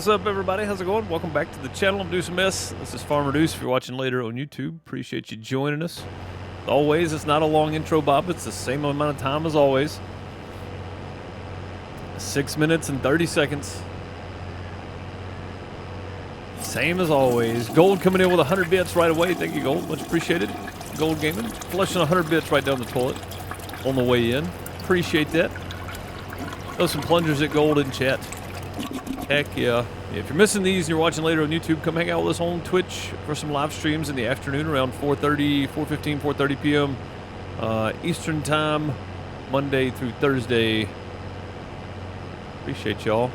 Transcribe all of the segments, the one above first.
What's up, everybody? How's it going? Welcome back to the channel. I'm Deuce Miss. This is Farmer Deuce. If you're watching later on YouTube, appreciate you joining us. As always, it's not a long intro, Bob. It's the same amount of time as always. 6 minutes and 30 seconds. Same as always. Gold coming in with 100 bits right away. Thank you, Gold. Much appreciated. Gold Gaming. Flushing 100 bits right down the toilet on the way in. Appreciate that. Throw some plungers at Gold in chat. Heck yeah. If you're missing these and you're watching later on YouTube, come hang out with us on Twitch for some live streams in the afternoon around 4:30 p.m. Eastern Time, Monday through Thursday. Appreciate y'all.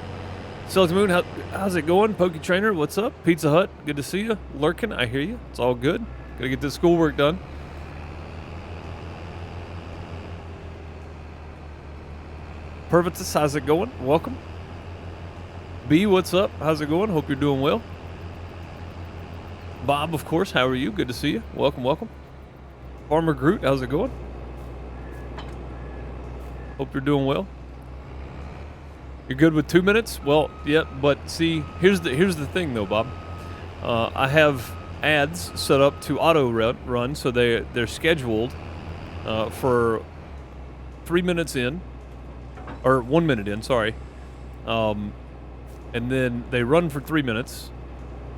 Select Moon, how's it going? Pokey Trainer, what's up? Pizza Hut, good to see you. Lurking, I hear you. It's all good. Gotta get this schoolwork done. Pervitus, how's it going? Welcome. B, what's up? How's it going? Hope you're doing well. Bob, of course, how are you? Good to see you. Welcome, welcome. Farmer Groot, how's it going? Hope you're doing well. You're good with 2 minutes? Well, yeah, but see, here's the thing though, Bob. I have ads set up to auto run, so they're scheduled for 3 minutes in, or 1 minute in, sorry. And then they run for 3 minutes,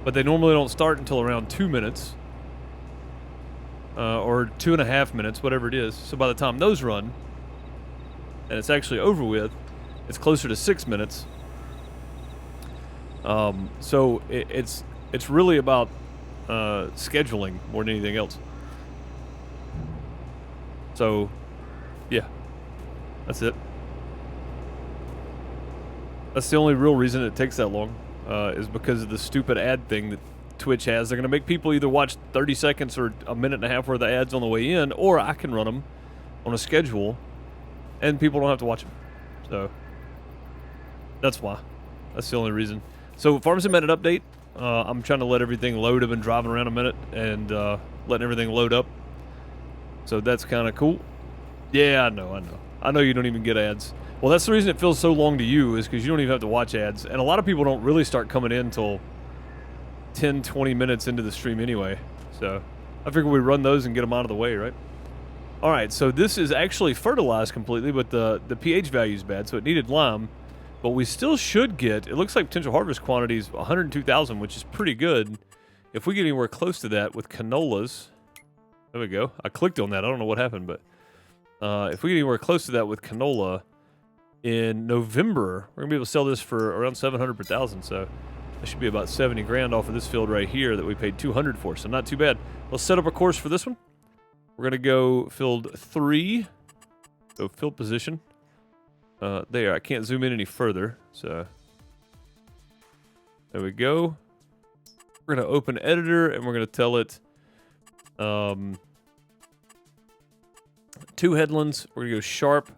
but they normally don't start until around 2 minutes, or 2.5 minutes, whatever it is. So by the time those run, and it's actually over with, it's closer to 6 minutes. So it's really about scheduling more than anything else. So, yeah, that's it. That's the only real reason it takes that long, is because of the stupid ad thing that Twitch has. They're going to make people either watch 30 seconds or a minute and a half worth of ads on the way in, or I can run them on a schedule, and people don't have to watch them. So, that's why. That's the only reason. So, Farm Sim had an update. I'm trying to let everything load. I've been driving around a minute and letting everything load up. So, that's kind of cool. Yeah, I know. I know you don't even get ads. Well, that's the reason it feels so long to you, is because you don't even have to watch ads. And a lot of people don't really start coming in until 10, 20 minutes into the stream anyway. So I figure we run those and get them out of the way, right? All right, so this is actually fertilized completely, but the pH value is bad, so it needed lime. But we still should get, it looks like potential harvest quantities 102,000, which is pretty good. If we get anywhere close to that with canolas, there we go. I clicked on that. I don't know what happened, but if we get anywhere close to that with canola, in November, we're gonna be able to sell this for around 700 per thousand, so that should be about 70 grand off of this field right here that we paid 200 for, so not too bad. Let's set up a course for this one. We're gonna go field 3, so field position. There, I can't zoom in any further, so there we go. We're gonna open editor and we're gonna tell it 2 headlands. We're gonna go sharp.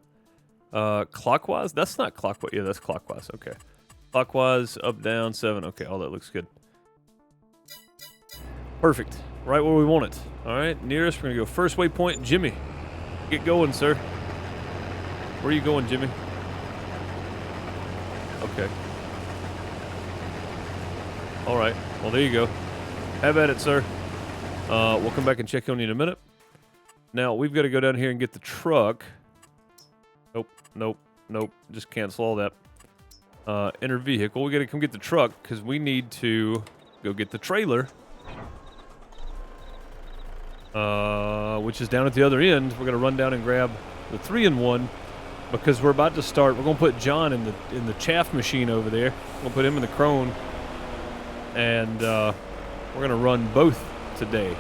Clockwise? That's not clockwise. Yeah, that's clockwise. Okay. Clockwise, up, down, 7. Okay, all that looks good. Perfect. Right where we want it. All right, nearest, we're going to go first waypoint. Jimmy, get going, sir. Where are you going, Jimmy? Okay. All right. Well, there you go. Have at it, sir. We'll come back and check on you in a minute. Now, we've got to go down here and get the truck. Nope. Just cancel all that. Enter vehicle. We gotta come get the truck because we need to go get the trailer. Which is down at the other end. We're gonna run down and grab the 3-in-1 because we're about to start. We're gonna put John in the chaff machine over there. We'll put him in the crone, and we're gonna run both today.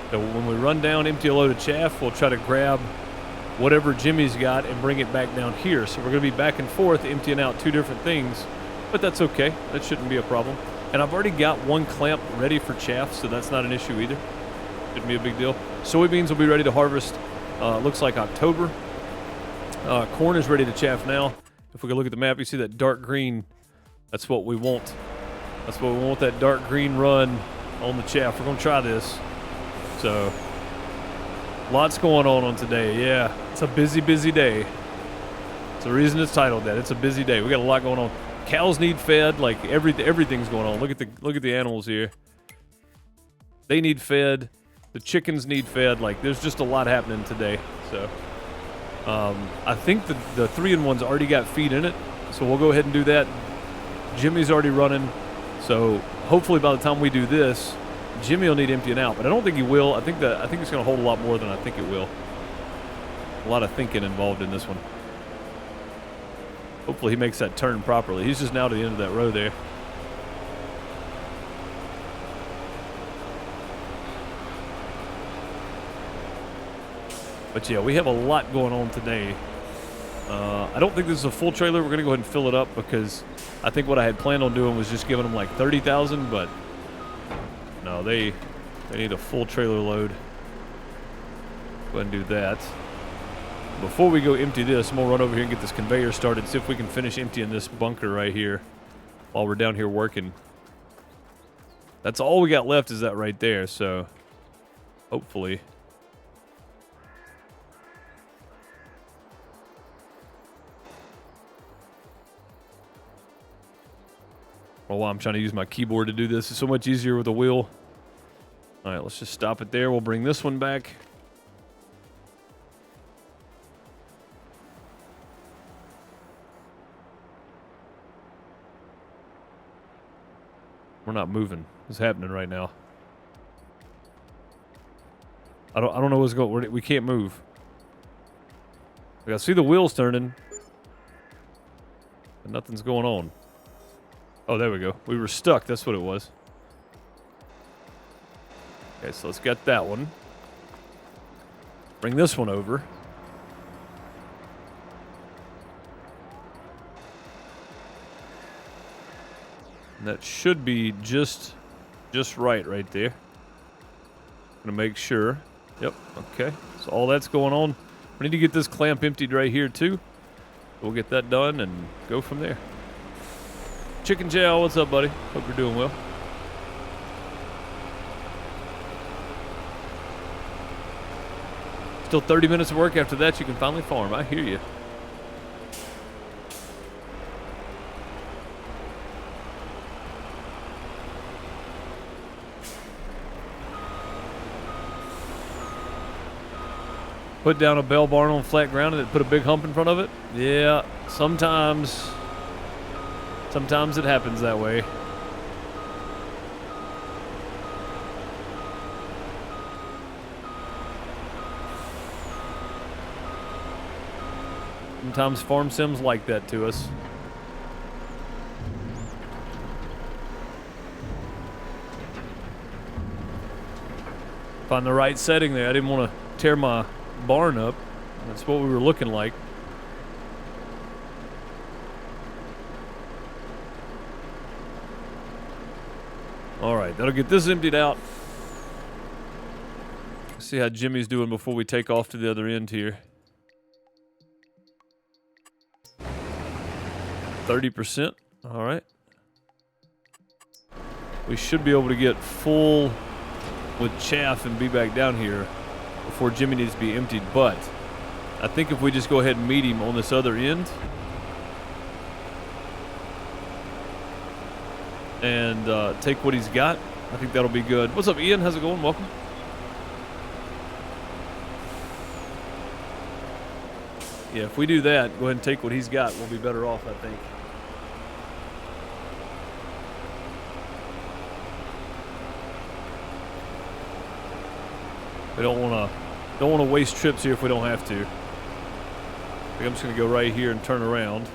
So when we run down, empty a load of chaff, we'll try to grab whatever Jimmy's got and bring it back down here. So we're going to be back and forth emptying out 2 different things, but that's okay. That shouldn't be a problem. And I've already got 1 clamp ready for chaff, so that's not an issue either. Shouldn't be a big deal. Soybeans will be ready to harvest, looks like October. Corn is ready to chaff now. If we can look at the map, you see that dark green. That's what we want. That's what we want, that dark green run on the chaff. We're going to try this. So lots going on today. Yeah, it's a busy day. It's the reason it's titled that. It's a busy day. We got a lot going on. Cows need fed. Like everything's going on. Look at the animals here. They need fed. The chickens need fed. Like there's just a lot happening today. So I think the 3-in-1's already got feed in it. So we'll go ahead and do that. Jimmy's already running. So hopefully by the time we do this, Jimmy will need emptying out. But I don't think he will. I think it's going to hold a lot more than I think it will. A lot of thinking involved in this one. Hopefully he makes that turn properly. He's just now to the end of that row there. But yeah, we have a lot going on today. I don't think this is a full trailer. We're going to go ahead and fill it up because I think what I had planned on doing was just giving them like 30,000, but no, they need a full trailer load. Go ahead and do that. Before we go empty this, I'm going to run over here and get this conveyor started, see if we can finish emptying this bunker right here while we're down here working. That's all we got left is that right there, so hopefully. Oh, I'm trying to use my keyboard to do this. It's so much easier with a wheel. All right, let's just stop it there. We'll bring this one back. We're not moving. What's happening right now? I don't know what's going. We can't move. I gotta see the wheels turning, and nothing's going on. Oh, there we go. We were stuck. That's what it was. Okay, so let's get that one. Bring this one over. And that should be just right there. Gonna make sure. Yep, okay. So all that's going on. We need to get this clamp emptied right here too. We'll get that done and go from there. Chicken Chow, what's up, buddy? Hope you're doing well. Still 30 minutes of work. After that, you can finally farm. I hear you. Put down a bell barn on flat ground and put a big hump in front of it? Yeah, sometimes it happens that way. Sometimes farm sims like that to us. Find the right setting there. I didn't want to tear my barn up. That's what we were looking like. All right, that'll get this emptied out. See how Jimmy's doing before we take off to the other end here. 30%. All right. We should be able to get full with chaff and be back down here before Jimmy needs to be emptied, but I think if we just go ahead and meet him on this other end and take what he's got, I think that'll be good. What's up, Ian? How's it going? Welcome. Yeah, if we do that, go ahead and take what he's got, we'll be better off, I think. We don't want to waste trips here if we don't have to. I think I'm just going to go right here and turn around.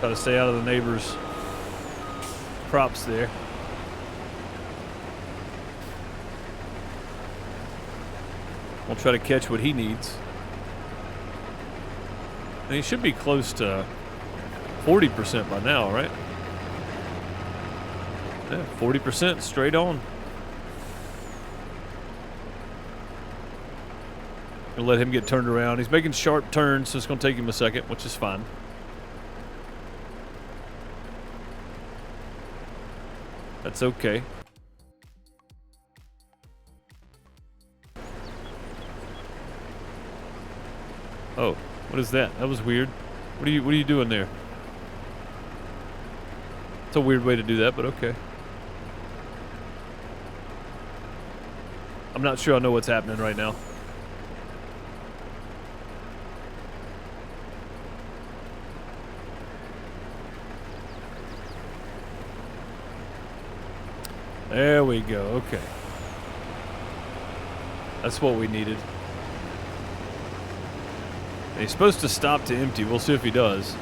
Try to stay out of the neighbor's crops there. We'll try to catch what he needs. And he should be close to 40% by now, right? Yeah, 40% straight on. Gonna let him get turned around. He's making sharp turns, so it's gonna take him a second, which is fine. That's okay. Oh, what is that? That was weird. What are you doing there? It's a weird way to do that, but okay. I'm not sure I know what's happening right now. There we go. Okay. That's what we needed. And he's supposed to stop to empty. We'll see if he does.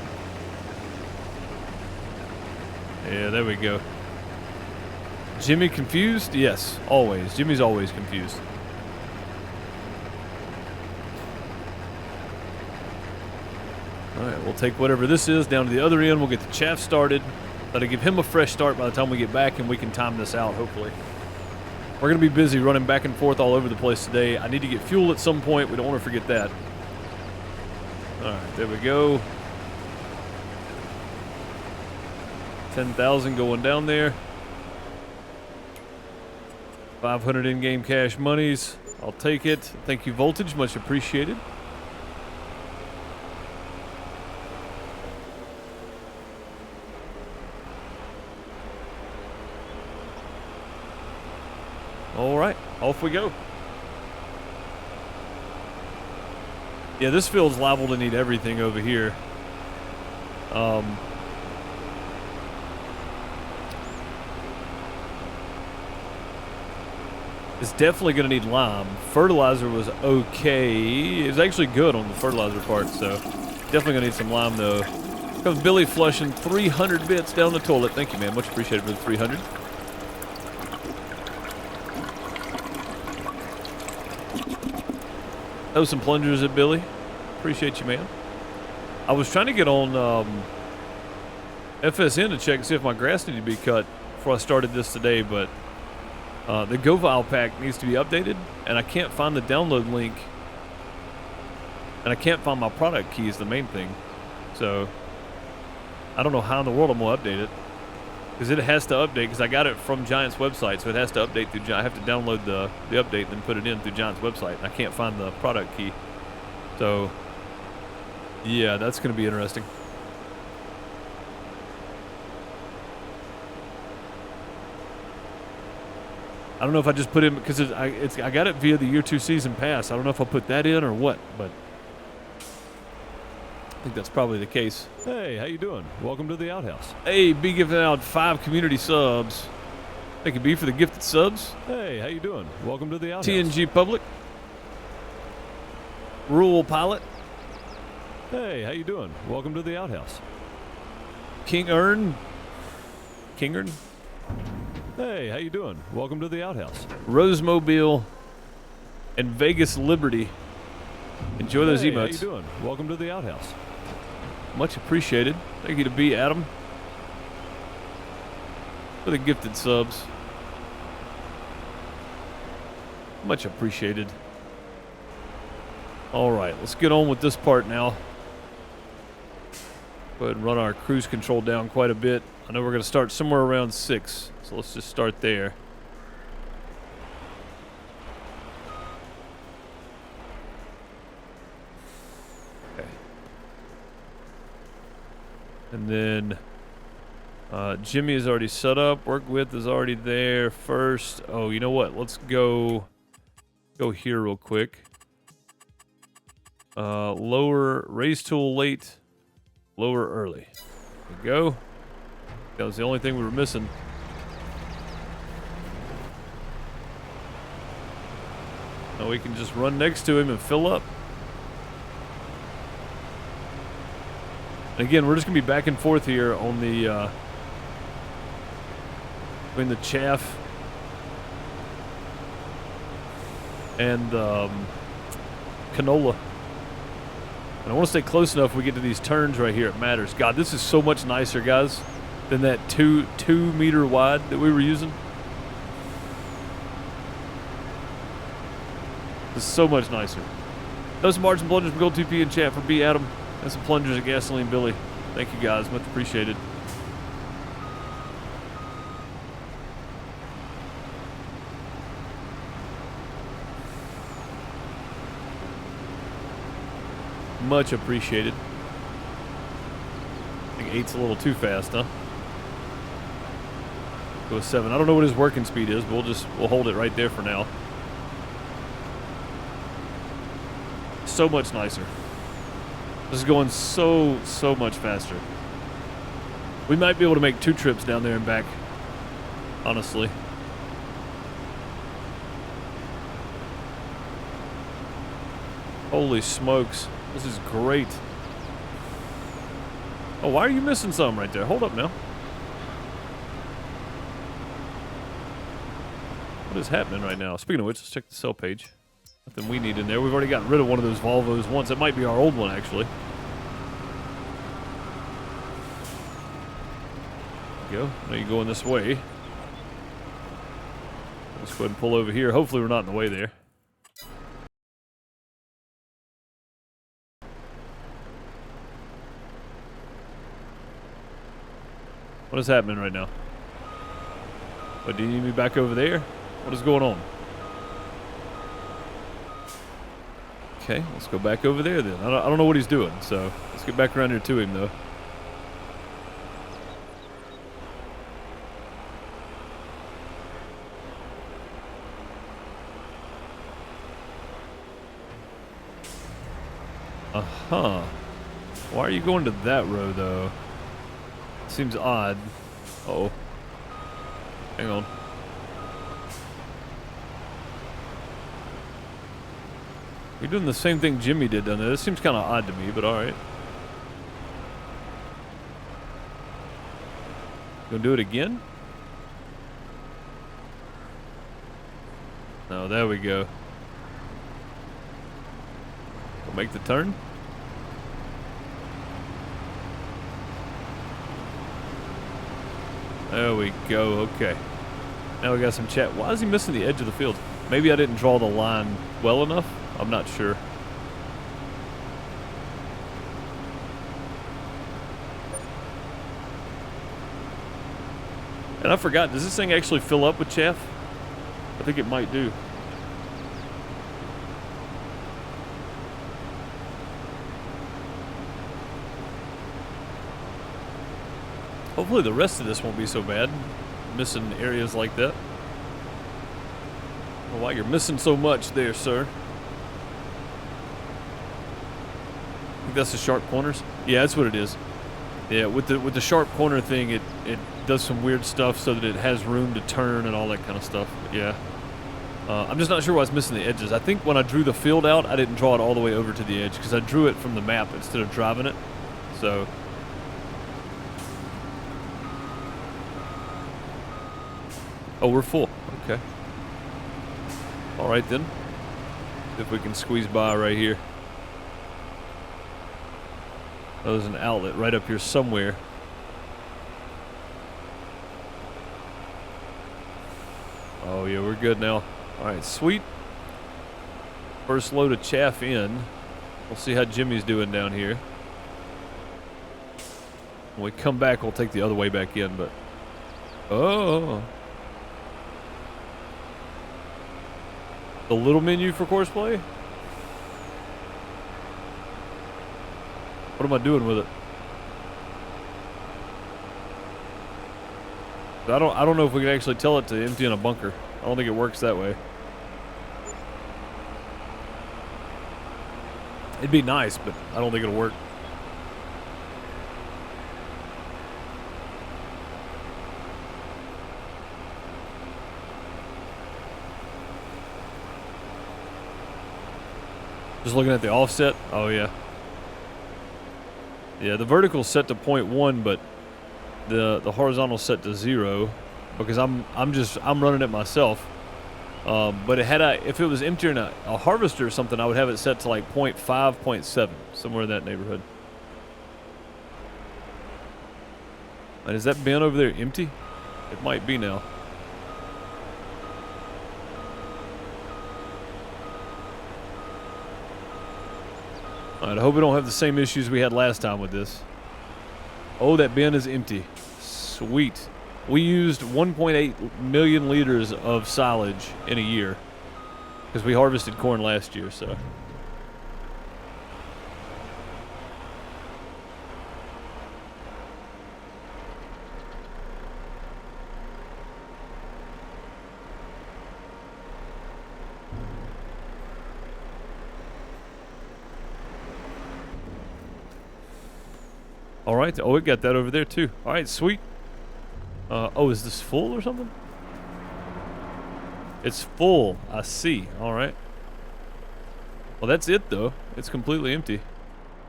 Yeah, there we go. Jimmy confused? Yes, always. Jimmy's always confused. Alright, we'll take whatever this is down to the other end. We'll get the chaff started. That'll give him a fresh start by the time we get back, and we can time this out, hopefully. We're going to be busy running back and forth all over the place today. I need to get fuel at some point. We don't want to forget that. Alright, there we go. 10,000 going down there. 500 in-game cash monies. I'll take it. Thank you, Voltage. Much appreciated. All right, off we go. Yeah, this field's liable to need everything over here. It's definitely going to need lime. Fertilizer was okay. It was actually good on the fertilizer part, so definitely going to need some lime, though. Comes Billy flushing 300 bits down the toilet. Thank you, man. Much appreciated for the 300. Oh, some plungers at Billy. Appreciate you, man. I was trying to get on FSN to check and see if my grass needed to be cut before I started this today, but the GoVile pack needs to be updated, and I can't find the download link, and I can't find my product key is the main thing. So I don't know how in the world I'm going to update it, because it has to update, because I got it from Giant's website, so it has to update through Giant. I have to download the update and then put it in through Giant's website, and I can't find the product key. So yeah, that's going to be interesting. I don't know if I just put in, because I got it via the year 2 season pass. I don't know if I'll put that in or what, but I think that's probably the case. Hey, how you doing? Welcome to the outhouse. Hey, B giving out 5 community subs. Thank you, B, for the gifted subs. Hey, how you doing? Welcome to the outhouse. TNG Public. Rural Pilot. Hey, how you doing? Welcome to the outhouse. King Earn. Hey, how you doing? Welcome to the outhouse. Rosemobile and Vegas Liberty. Enjoy those emotes. How you doing? Welcome to the outhouse. Much appreciated. Thank you to B Adam for the gifted subs. Much appreciated. All right, let's get on with this part now. Go ahead and run our cruise control down quite a bit. I know we're going to start somewhere around 6, so let's just start there. Okay. And then Jimmy is already set up. Work with is already there first. Oh, you know what? Let's go here real quick. Lower raise tool late, lower early. There we go. That was the only thing we were missing. Now we can just run next to him and fill up. And again, we're just gonna be back and forth here on the between the chaff and canola. And I want to stay close enough when we get to these turns right here. It matters. God, this is so much nicer, guys, than that 2 meter wide that we were using. This is so much nicer. Those margin plungers from Gold 2P in chat for B Adam and some plungers at Gasoline Billy. Thank you, guys. Much appreciated. Much appreciated. I think 8's a little too fast, huh? Go with 7. I don't know what his working speed is, but we'll hold it right there for now. So much nicer. This is going so much faster. We might be able to make 2 trips down there and back, honestly. Holy smokes. This is great. Oh, why are you missing something right there? Hold up now. What is happening right now? Speaking of which, let's check the sell page. Nothing we need in there. We've already gotten rid of one of those Volvos once. It might be our old one, actually. There you go. Now you're going this way. Let's go ahead and pull over here. Hopefully we're not in the way there. What is happening right now? What, do you need me back over there? What is going on? Okay, let's go back over there then. I don't know what he's doing, so let's get back around here to him, though. Uh-huh. Why are you going to that road, though? Seems odd. Uh-oh. Hang on. You're doing the same thing Jimmy did down there. This seems kind of odd to me, but alright. Gonna do it again? No, there we go. We'll make the turn. There we go, okay. Now we got some chat. Why is he missing the edge of the field? Maybe I didn't draw the line well enough? I'm not sure. And I forgot, does this thing actually fill up with chaff? I think it might do. Hopefully the rest of this won't be so bad. Missing areas like that. Well, why you're missing so much there, sir? I think that's the sharp corners. Yeah, that's what it is. Yeah, with the sharp corner thing, it does some weird stuff so that it has room to turn and all that kind of stuff. But yeah. I'm just not sure why it's missing the edges. I think when I drew the field out, I didn't draw it all the way over to the edge because I drew it from the map instead of driving it. So... Oh, we're full. Okay. All right, then. If we can squeeze by right here. Oh, there's an outlet right up here somewhere. Oh, yeah, we're good now. All right, sweet. First load of chaff in. We'll see how Jimmy's doing down here. When we come back, we'll take the other way back in, but... Oh... The little menu for courseplay? What am I doing with it? I don't know if we can actually tell it to empty in a bunker. I don't think it works that way. It'd be nice, but I don't think it'll work. Just looking at the offset. Oh yeah. Yeah, the vertical's set to 0.1, but the horizontal's set to 0 because I'm running it myself. But if it was empty in a harvester or something, I would have it set to like 0.5, 0.7, somewhere in that neighborhood. And is that bin over there empty? It might be now. Alright, I hope we don't have the same issues we had last time with this. Oh, that bin is empty. Sweet. We used 1.8 million liters of silage in a year. Because we harvested corn last year, so. All right. Oh, it got that over there too. All right, sweet. Oh, is this full or something? It's full. I see. All right. Well, that's it though. It's completely empty.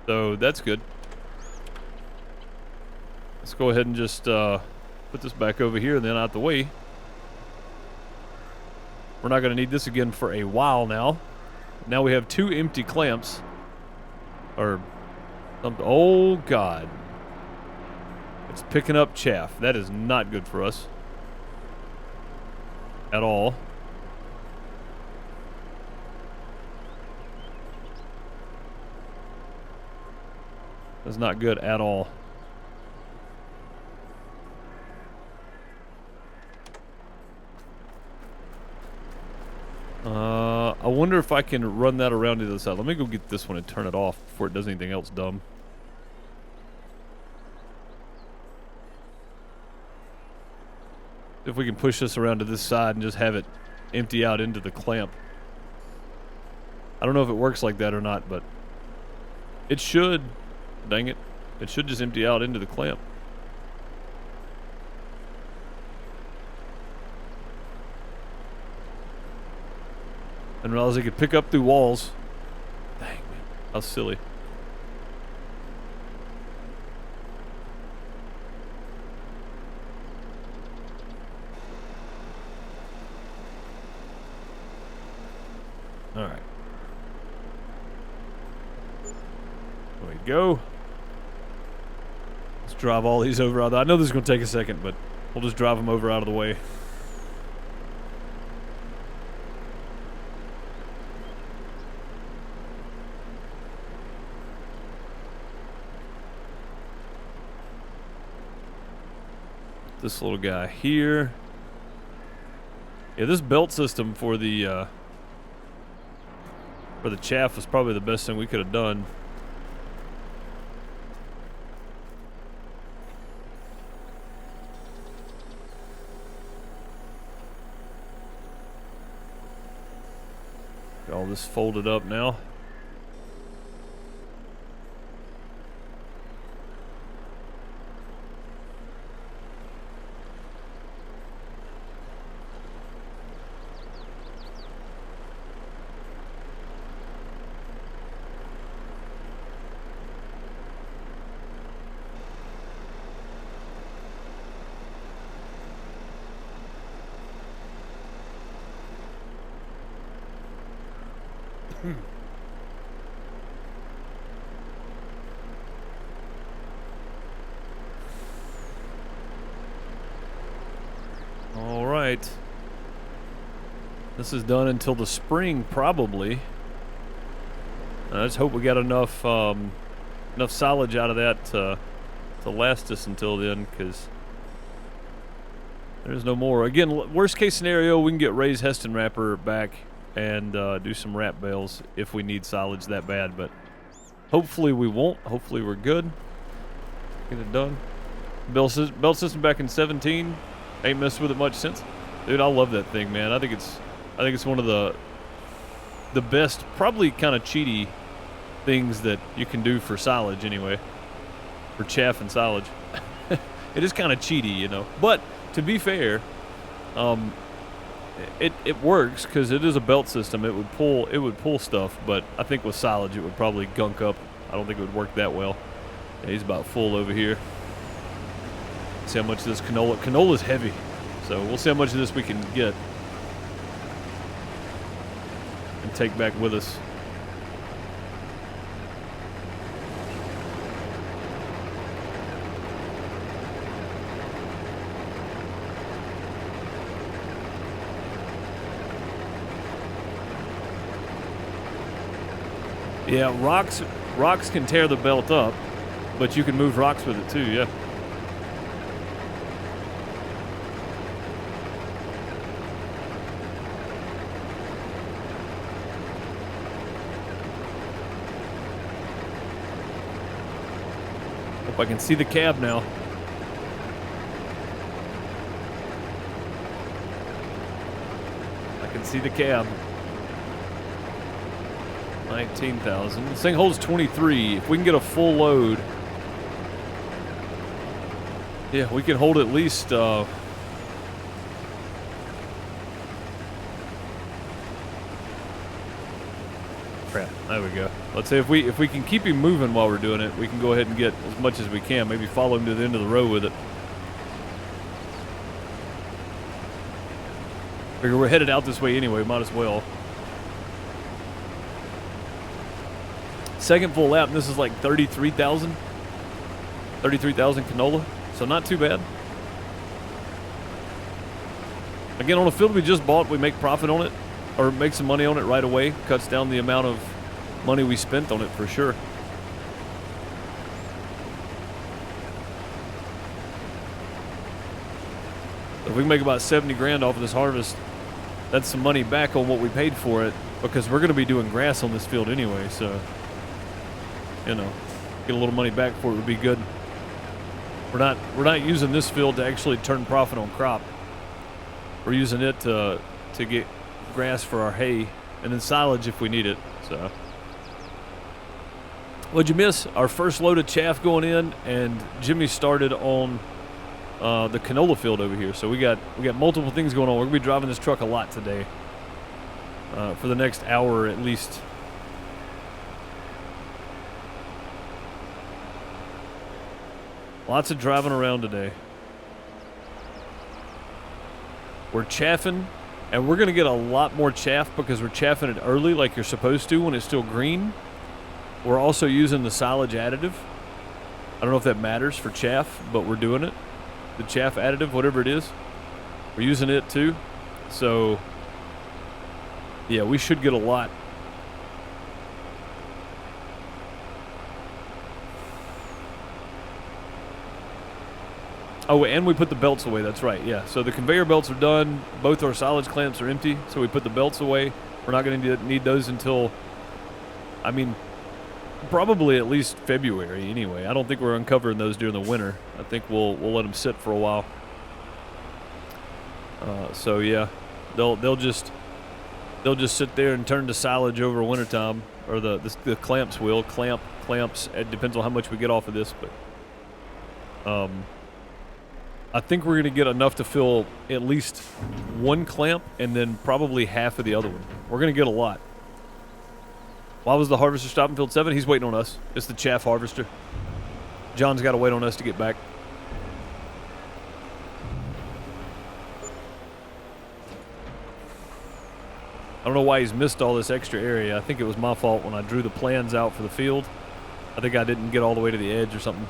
So that's good. Let's go ahead and just put this back over here and then out the way. We're not going to need this again for a while now. Now we have 2 empty clamps. Or something. Oh, God. It's picking up chaff. That is not good for us. At all. That's not good at all. I wonder if I can run that around to the side. Let me go get this one and turn it off before it does anything else dumb. If we can push this around to this side and just have it empty out into the clamp. I don't know if it works like that or not, but it should. Dang it. It should just empty out into the clamp. I didn't realize I could pick up through walls. Dang, man. How silly. Alright. There we go. Let's drive all these over. I know this is going to take a second, but we'll just drive them over out of the way. This little guy here. Yeah, this belt system for the chaff was probably the best thing we could have done. Got all this folded up now. All right. This is done until the spring, probably. I just hope we got enough enough silage out of that to last us until then, because there's no more. Again, worst case scenario, we can get Ray's Heston wrapper back and do some wrap bales if we need silage that bad, but hopefully we won't. Hopefully we're good. Get it done. Belt system back in 17. Ain't messed with it much since. Dude, I love that thing, man. I think it's one of the best, probably kind of cheaty things that you can do for silage anyway. For chaff and silage. It is kind of cheaty, you know. But to be fair, it works because it is a belt system. It would pull stuff, but I think with silage it would probably gunk up. I don't think it would work that well. Yeah, he's about full over here. See how much of this canola's heavy, so we'll see how much of this we can get and take back with us. Yeah, rocks can tear the belt up, but you can move rocks with it too, yeah. Hope I can see the cab now. I can see the cab. 19,000. This thing holds 23. If we can get a full load Yeah, we can hold at least. There we go. Let's say if we can keep him moving while we're doing it, we can go ahead and get as much as we can. Maybe follow him to the end of the row with it. Figure we're headed out this way anyway. Might as well. Second full lap, and this is like 33,000. 33,000 canola, so not too bad. Again, on a field we just bought, we make profit on it, or make some money on it right away. Cuts down the amount of money we spent on it for sure. If we can make about 70 grand off of this harvest, that's some money back on what we paid for it, because we're going to be doing grass on this field anyway, so, you know, get a little money back for it would be good. We're not using this field to actually turn profit on crop. We're using it to get grass for our hay and then silage if we need it. So, what'd you miss? Our first load of chaff going in, and Jimmy started on the canola field over here. So we got multiple things going on. We're gonna be driving this truck a lot today, for the next hour at least. Lots of driving around today. We're chaffing, and we're going to get a lot more chaff because we're chaffing it early like you're supposed to when it's still green. We're also using the silage additive. I don't know if that matters for chaff, but we're doing it. The chaff additive, whatever it is, we're using it too. So, yeah, we should get a lot. Oh, and we put the belts away. That's right, yeah. So the conveyor belts are done. Both our silage clamps are empty, so we put the belts away. We're not going to need those until, I mean, probably at least February anyway. I don't think we're uncovering those during the winter. I think we'll let them sit for a while. So yeah, they'll just sit there and turn to silage over wintertime, or the clamps will clamps. It depends on how much we get off of this, but I think we're going to get enough to fill at least one clamp and then probably half of the other one. We're going to get a lot. Why was the harvester stopping field 7? He's waiting on us. It's the chaff harvester. John's got to wait on us to get back. I don't know why he's missed all this extra area. I think it was my fault when I drew the plans out for the field. I think I didn't get all the way to the edge or something.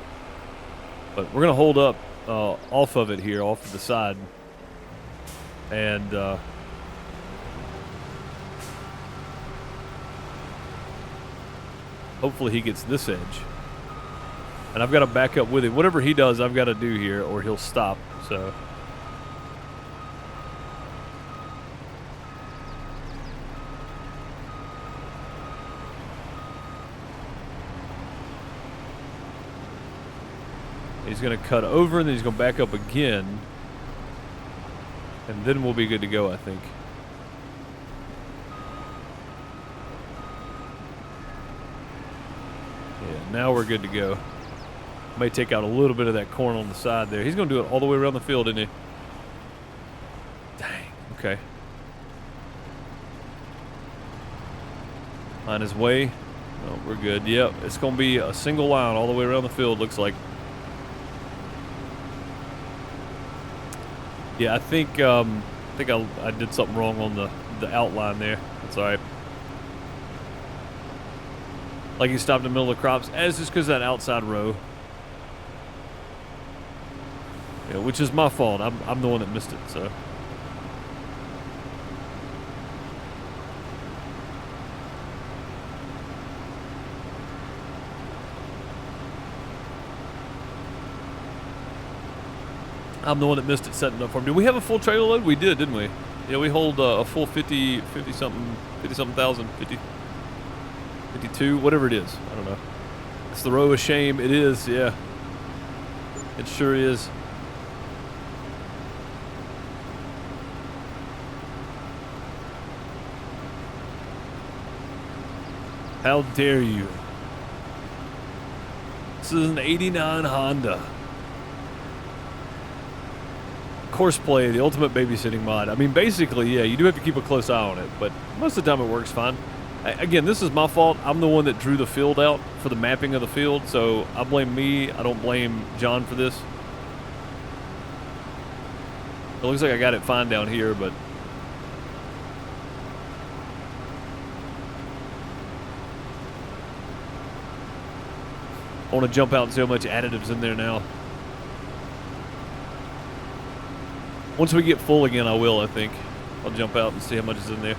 But we're going to hold up off of it here, off to the side. And hopefully he gets this edge. And I've got to back up with him. Whatever he does, I've got to do here, or he'll stop. So he's going to cut over, and then he's going to back up again. And then we'll be good to go, I think. Yeah, now we're good to go. May take out a little bit of that corn on the side there. He's going to do it all the way around the field, isn't he? Dang, okay. On his way. Oh, we're good. Yep, it's going to be a single line all the way around the field, looks like. Yeah, I think I did something wrong on the outline there. That's all right. Like he stopped in the middle of the crops, as just because that outside row. Yeah, which is my fault. I'm the one that missed it. So. I'm the one that missed it setting up for him. Did we have a full trailer load? We did, didn't we? Yeah, we hold a full 50 something thousand, 52, whatever it is. I don't know. It's the row of shame. It is, yeah. It sure is. How dare you? This is an '89 Honda. Course Play, the ultimate babysitting mod. I mean, basically, yeah, you do have to keep a close eye on it, but most of the time it works fine. Again, this is my fault. I'm the one that drew the field out for the mapping of the field, so I blame me. I don't blame John for this. It looks like I got it fine down here, but I want to jump out and see how much additive's in there now. Once we get full again, I will, I think. I'll jump out and see how much is in there.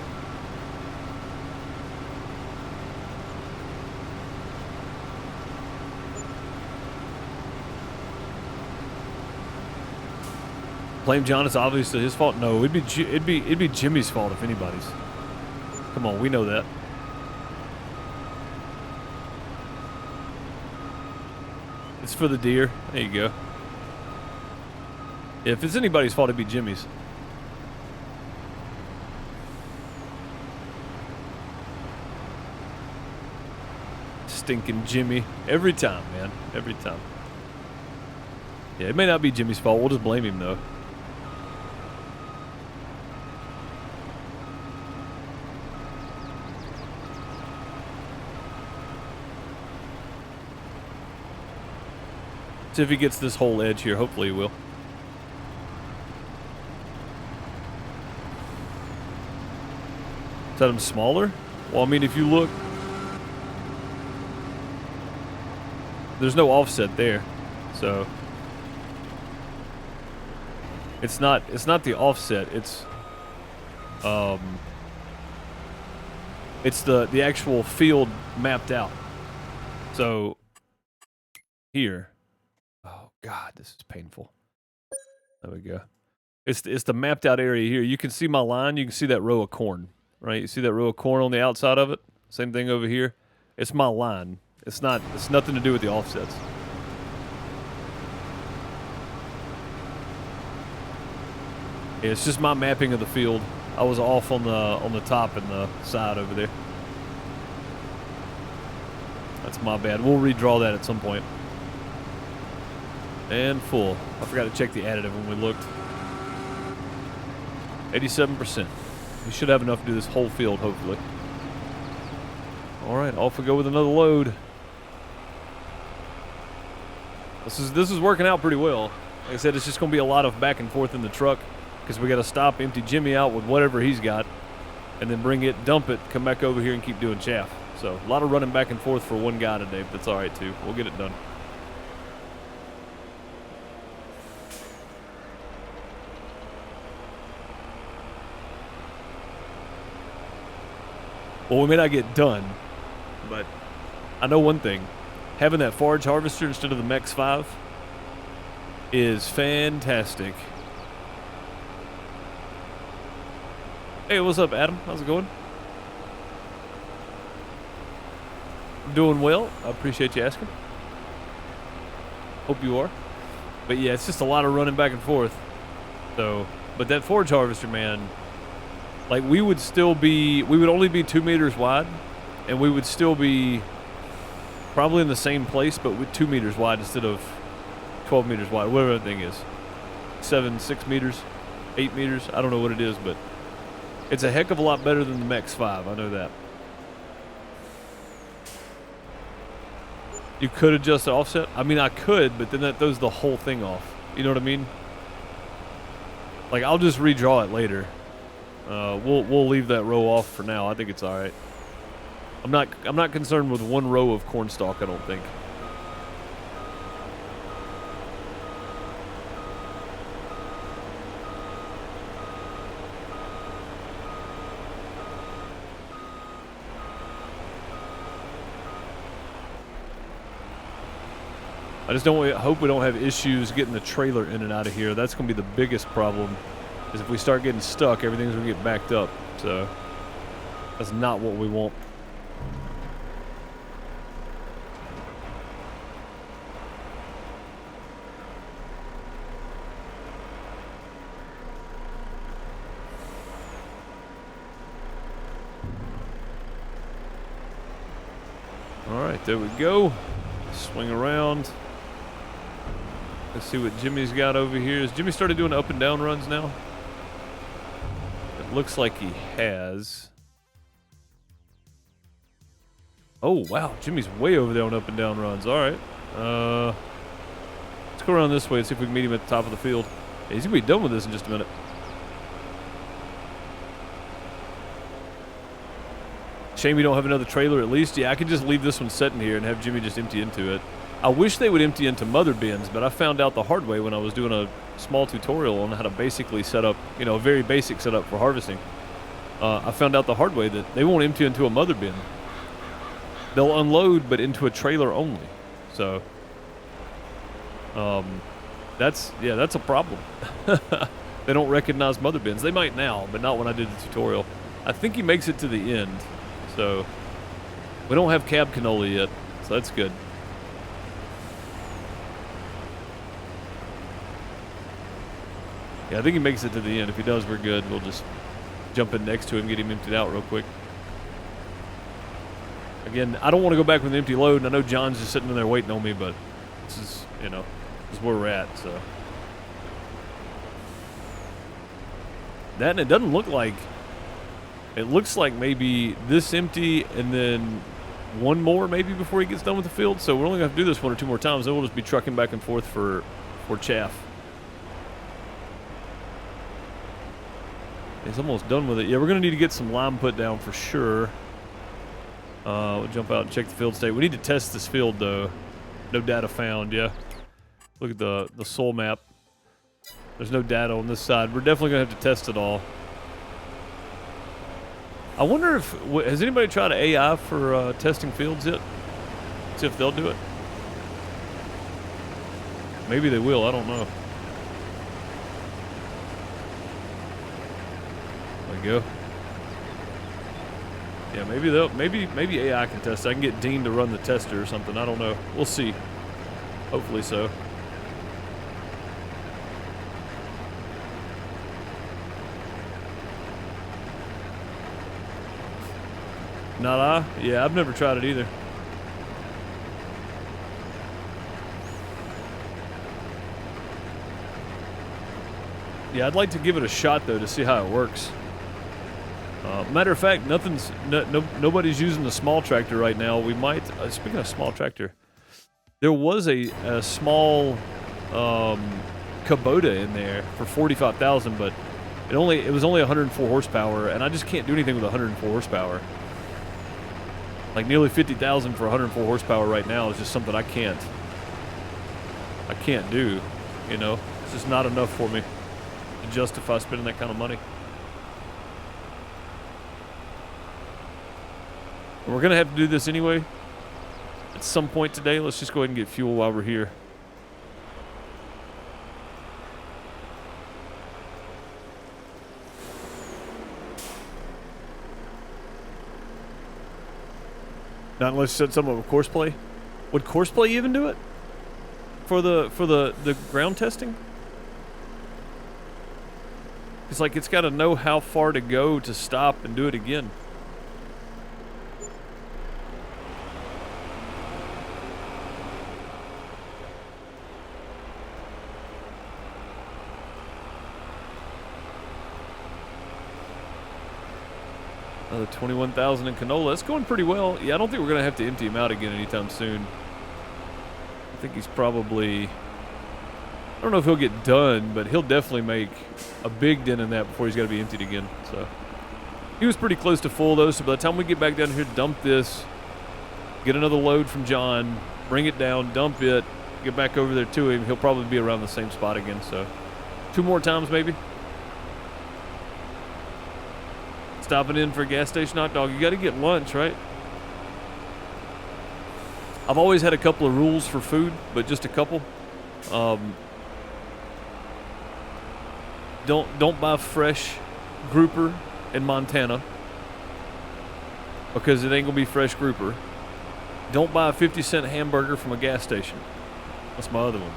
Blame John, it's obviously his fault. No, it'd be Jimmy's fault if anybody's. Come on, we know that. It's for the deer. There you go. If it's anybody's fault, it'd be Jimmy's. Stinking Jimmy. Every time, man. Every time. Yeah, it may not be Jimmy's fault. We'll just blame him, though. See if he gets this whole edge here. Hopefully he will. Is that him smaller? Well, I mean, if you look, there's no offset there, so it's not the offset. It's the actual field mapped out. So here. Oh God, this is painful. There we go. It's the mapped out area here. You can see my line. You can see that row of corn, right? You see that row of corn on the outside of it? Same thing over here. It's my line. It's nothing to do with the offsets. Yeah, it's just my mapping of the field. I was off on the top and the side over there. That's my bad. We'll redraw that at some point. And full. I forgot to check the additive when we looked. 87%. We should have enough to do this whole field, hopefully. All right, off we go with another load. This is working out pretty well. Like I said, it's just going to be a lot of back and forth in the truck because we got to stop, empty Jimmy out with whatever he's got, and then bring it, dump it, come back over here and keep doing chaff. So a lot of running back and forth for one guy today, but that's all right too. We'll get it done. Well, we may not get done, but I know one thing. Having that forage harvester instead of the Mex 5 is fantastic. Hey, what's up, Adam? How's it going? I'm doing well. I appreciate you asking. Hope you are. But yeah, it's just a lot of running back and forth. So, but that forage harvester, man, like we would only be 2 meters wide, and we would still be probably in the same place, but with 2 meters wide instead of 12 meters wide, whatever that thing is. 6 meters, 8 meters, I don't know what it is, but it's a heck of a lot better than the Mex 5, I know that. You could adjust the offset? I mean, I could, but then that throws the whole thing off. You know what I mean? Like, I'll just redraw it later. We'll leave that row off for now. I think it's all right. I'm not concerned with one row of corn stalk, I don't think. I just hope we don't have issues getting the trailer in and out of here. That's going to be the biggest problem, is if we start getting stuck, everything's going to get backed up. So that's not what we want. All right, there we go. Swing around. Let's see what Jimmy's got over here. Has Jimmy started doing up and down runs now? It looks like he has. Oh, wow. Jimmy's way over there on up and down runs. All right. Let's go around this way and see if we can meet him at the top of the field. Yeah, he's going to be done with this in just a minute. Shame we don't have another trailer at least. Yeah, I could just leave this one sitting here and have Jimmy just empty into it. I wish they would empty into mother bins, but I found out the hard way when I was doing a small tutorial on how to basically set up, you know, a very basic setup for harvesting. I found out the hard way that they won't empty into a mother bin. They'll unload, but into a trailer only. So, that's a problem. They don't recognize mother bins. They might now, but not when I did the tutorial. I think he makes it to the end. So, we don't have cab canola yet, so that's good. Yeah, I think he makes it to the end. If he does, we're good. We'll just jump in next to him, get him emptied out real quick. Again, I don't want to go back with an empty load, and I know John's just sitting in there waiting on me, but this is, you know, this is where we're at, so. That, and it doesn't look like, it looks like maybe this empty and then one more maybe before he gets done with the field, so we're only going to have to do this one or two more times, then we'll just be trucking back and forth for chaff. He's almost done with it. Yeah, we're going to need to get some lime put down for sure. We'll jump out and check the field state. We need to test this field, though. No data found, yeah. Look at the soil map. There's no data on this side. We're definitely going to have to test it all. I wonder if... Has anybody tried AI for testing fields yet? See if they'll do it. Maybe they will. I don't know. There we go. Yeah, maybe AI can test. I can get Dean to run the tester or something. I don't know. We'll see. Hopefully so. Not I? Yeah, I've never tried it either. Yeah, I'd like to give it a shot though to see how it works. Matter of fact, nobody's using the small tractor right now. We might. Speaking of small tractor, there was a small Kubota in there for 45,000, but it was only 104 horsepower, and I just can't do anything with 104 horsepower. Like nearly 50,000 for 104 horsepower right now is just something I can't do. You know, it's just not enough for me to justify spending that kind of money. We're going to have to do this anyway at some point today. Let's just go ahead and get fuel while we're here. Not unless you set some of a course play. Would course play even do it? For the ground testing? It's like it's got to know how far to go to stop and do it again. Another 21,000 in canola. That's going pretty well. Yeah, I don't think we're going to have to empty him out again anytime soon. I think he's probably... I don't know if he'll get done, but he'll definitely make a big dent in that before he's got to be emptied again. So he was pretty close to full, though, so by the time we get back down here, dump this, get another load from John, bring it down, dump it, get back over there to him, he'll probably be around the same spot again. So 2 more times maybe. Stopping in for a gas station hot dog. You got to get lunch, right? I've always had a couple of rules for food, but just a couple. Don't buy fresh grouper in Montana because it ain't gonna be fresh grouper. Don't buy a 50-cent hamburger from a gas station. That's my other one.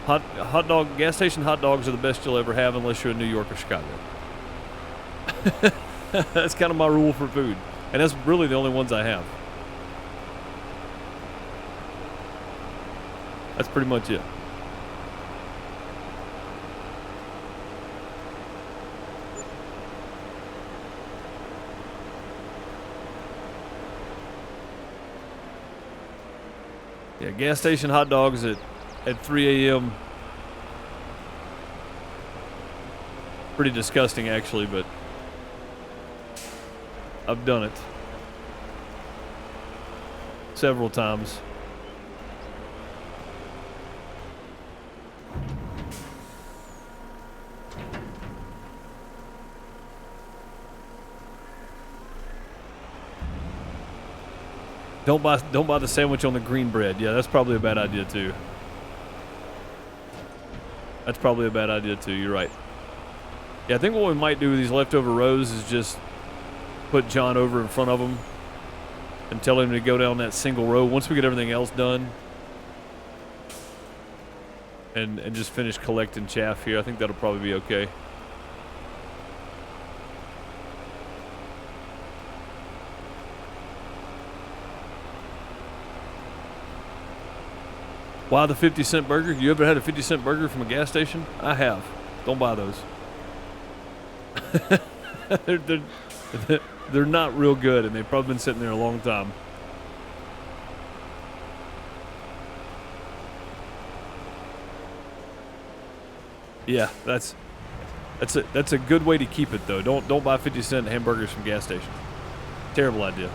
Hot dog gas station hot dogs are the best you'll ever have unless you're in New York or Chicago. That's kind of my rule for food, and that's really the only ones I have. That's pretty much it. Yeah, gas station hot dogs at 3 a.m. Pretty disgusting, actually, but I've done it several times. Don't buy the sandwich on the green bread. Yeah, that's probably a bad idea too. That's probably a bad idea too. You're right. Yeah, I think what we might do with these leftover rows is just put John over in front of them and tell him to go down that single row once we get everything else done, and just finish collecting chaff here. I think that'll probably be okay. Why the 50-cent burger? You ever had a 50-cent burger from a gas station? I have. Don't buy those. they're not real good, and they've probably been sitting there a long time. Yeah, that's a good way to keep it though. Don't buy 50-cent hamburgers from gas stations. Terrible idea.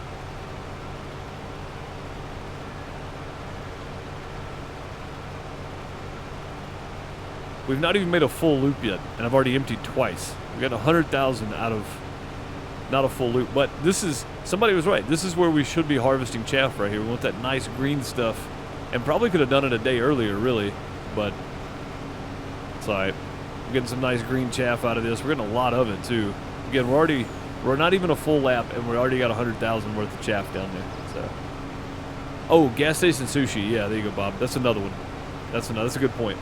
We've not even made a full loop yet, and I've already emptied twice. We got 100,000 out of not a full loop, but this is, somebody was right. This is where we should be harvesting chaff right here. We want that nice green stuff, and probably could have done it a day earlier, really, but it's all right. We're getting some nice green chaff out of this. We're getting a lot of it too. Again, we're not even a full lap, and we already got 100,000 worth of chaff down there. So, oh, gas station sushi. Yeah, there you go, Bob. That's another one. That's a good point.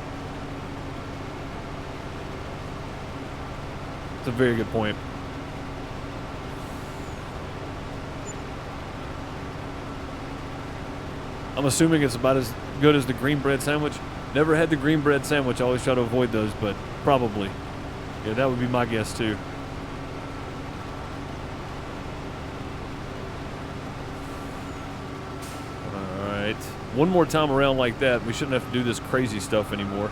It's a very good point. I'm assuming it's about as good as the green bread sandwich. Never had the green bread sandwich. I always try to avoid those, but probably. Yeah, that would be my guess too. Alright. One more time around like that, we shouldn't have to do this crazy stuff anymore.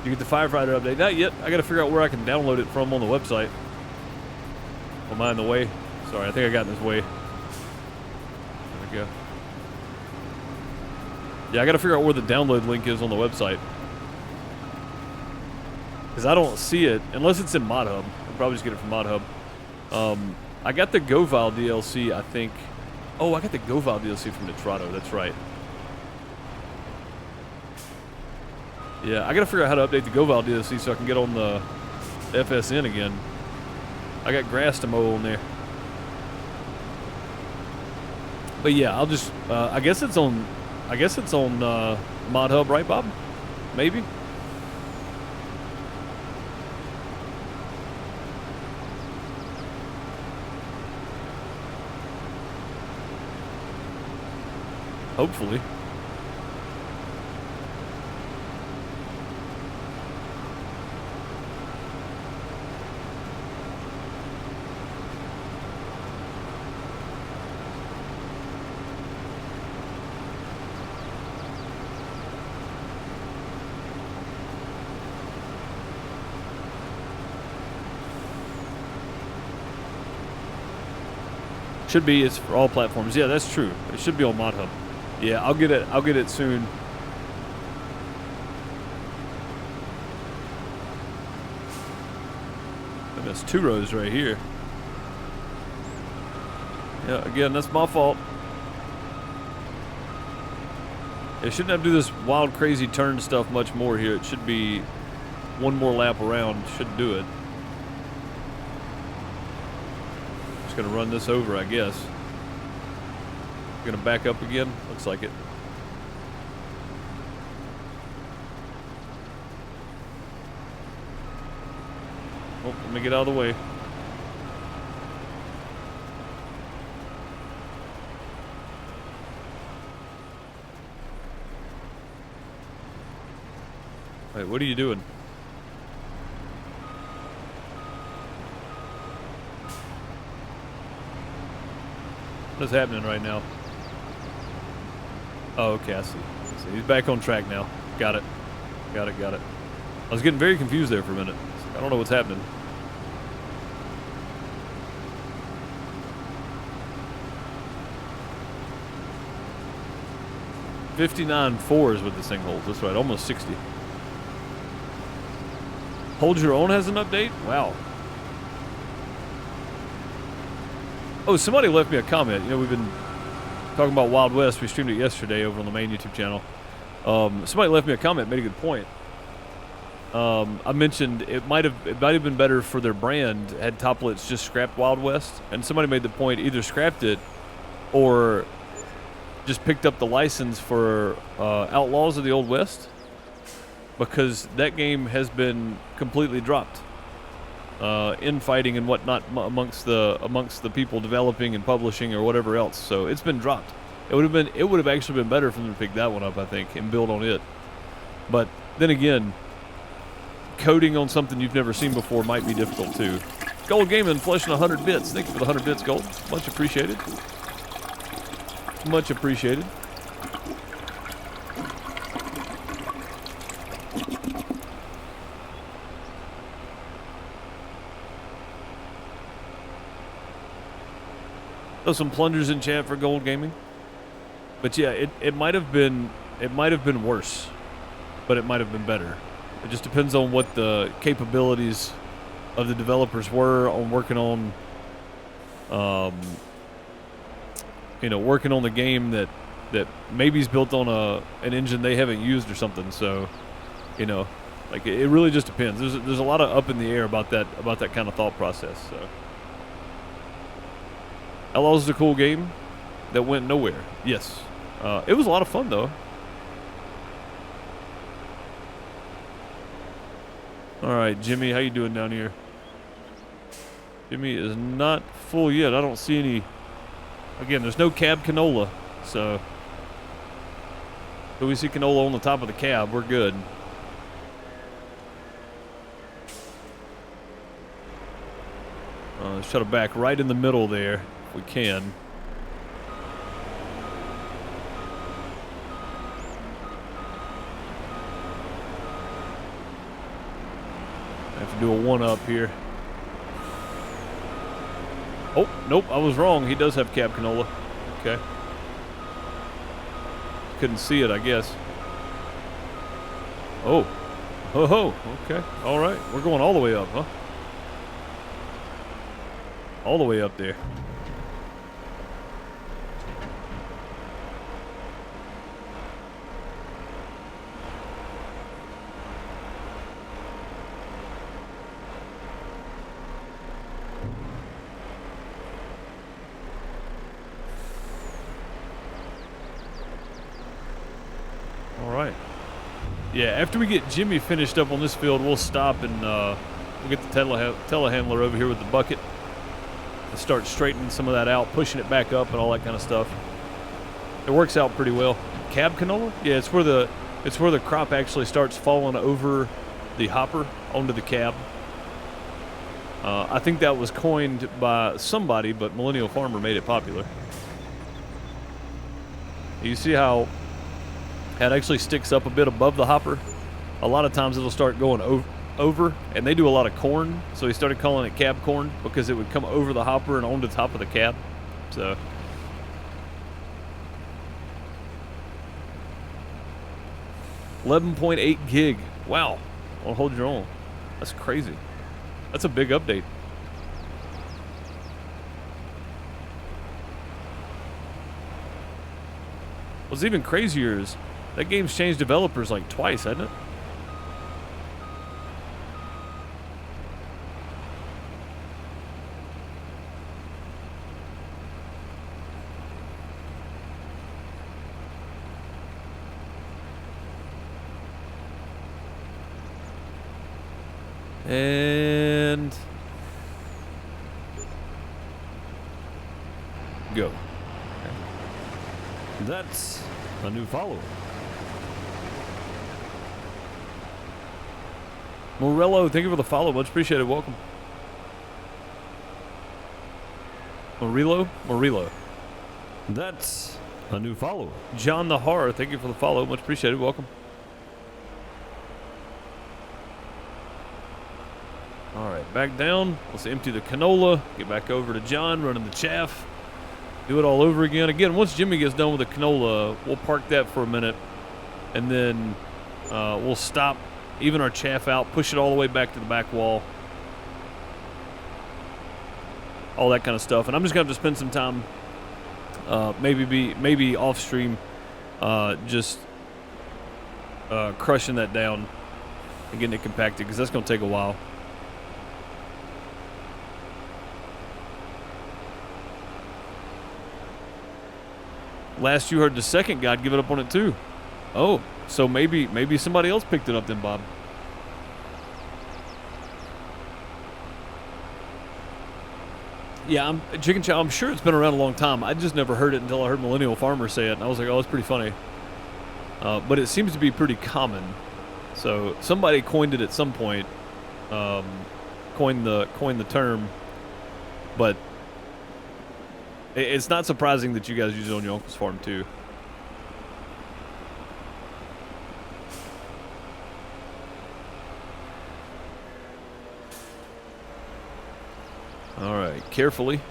You get the firefighter update? Not yet. I gotta figure out where I can download it from on the website. Am I in the way? Sorry, I think I got in this way. There we go. Yeah, I gotta figure out where the download link is on the website. Because I don't see it, unless it's in ModHub. I'll probably just get it from ModHub. I got the GoVile DLC, I think. Oh, I got the GoVile DLC from Nitrado, that's right. Yeah, I gotta figure out how to update the GoVile DLC so I can get on the FSN again. I got grass to mow on there. But yeah, I'll just, I guess it's on ModHub, right, Bob? Maybe? Hopefully. Should be, it's for all platforms. Yeah, that's true. It should be on ModHub. Yeah, I'll get it soon. And that's 2 rows right here. Yeah, again, that's my fault. It shouldn't have to do this wild, crazy turn stuff much more here. It should be one more lap around. Should do it. Just gonna run this over, I guess. Gonna back up again. Looks like it. Oh, let me get out of the way. Wait, what are you doing? What's happening right now? Oh, okay, I see. He's back on track now. Got it. Got it. I was getting very confused there for a minute. I don't know what's happening. $59.4 is what this thing holds. That's right, almost 60. Hold Your Own has an update? Wow. Oh, somebody left me a comment. You know, we've been talking about Wild West. We streamed it yesterday over on the main YouTube channel. Somebody left me a comment, made a good point. I mentioned it might have been better for their brand had Toplitz just scrapped Wild West, and somebody made the point either scrapped it or just picked up the license for Outlaws of the Old West, because that game has been completely dropped. Infighting and whatnot amongst the people developing and publishing or whatever else. So it's been dropped. It would have actually been better for them to pick that one up, I think, and build on it. But then again, coding on something you've never seen before might be difficult too. Gold Gaming fleshing 100 bits. Thank you for the 100 bits, Gold. Much appreciated. Much appreciated. There's some plungers in chat for Gold Gaming, but yeah, it might have been worse, but it might have been better. It just depends on what the capabilities of the developers were on working on, working on the game that maybe is built on an engine they haven't used or something. So, like it really just depends. There's a lot of up in the air about that kind of thought process. So. Outlaws is a cool game that went nowhere. Yes. It was a lot of fun, though. All right, Jimmy, how you doing down here? Jimmy is not full yet. I don't see any. Again, there's no cab canola, so we see canola on the top of the cab, we're good. Let's try to back right in the middle there. We can. I have to do a one-up here. Oh, nope, I was wrong. He does have cab canola. Okay. Couldn't see it, I guess. Oh. Oh, okay. All right. We're going all the way up, huh? All the way up there. Yeah, after we get Jimmy finished up on this field, we'll stop and we'll get the telehandler over here with the bucket and start straightening some of that out, pushing it back up and all that kind of stuff. It works out pretty well. Cab canola? Yeah, it's where the crop actually starts falling over the hopper onto the cab. I think that was coined by somebody, but Millennial Farmer made it popular. You see how it actually sticks up a bit above the hopper? A lot of times it'll start going over, and they do a lot of corn, so he started calling it cab corn because it would come over the hopper and onto the top of the cab. So 11.8 gig. Wow. Well, hold your own. That's crazy. That's a big update. What's even crazier is that game's changed developers like twice, hasn't it? And go. That's a new follower. Morello, thank you for the follow. Much appreciated. Welcome. Murillo. That's a new follower. John the Horror, thank you for the follow. Much appreciated. Welcome. All right, back down. Let's empty the canola. Get back over to John, running the chaff. Do it all over again. Again, once Jimmy gets done with the canola, we'll park that for a minute, and then we'll stop, even our chaff out, push it all the way back to the back wall. All that kind of stuff. And I'm just going to have to spend some time, maybe off stream, just crushing that down and getting it compacted, because that's going to take a while. Last you heard the second guy give it up on it too. Oh, so maybe somebody else picked it up then, Bob. Yeah, Chicken Chow, I'm sure it's been around a long time. I just never heard it until I heard Millennial Farmer say it, and I was like, oh, that's pretty funny. But it seems to be pretty common. So somebody coined it at some point, coined the term, but it's not surprising that you guys use it on your uncle's farm too. All right, carefully.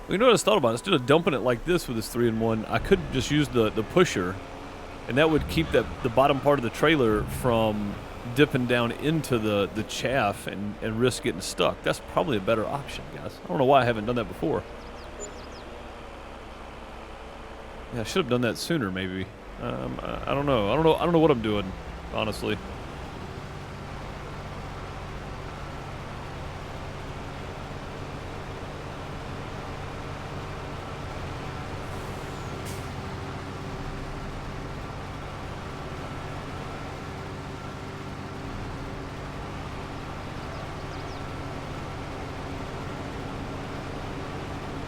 Well, you know what I just thought about? Instead of dumping it like this with this 3-in-1, I could just use the pusher, and that would keep the bottom part of the trailer from dipping down into the chaff and risk getting stuck. That's probably a better option, guys. I don't know why I haven't done that before. Yeah, I should have done that sooner, maybe. I don't know. I don't know what I'm doing, honestly.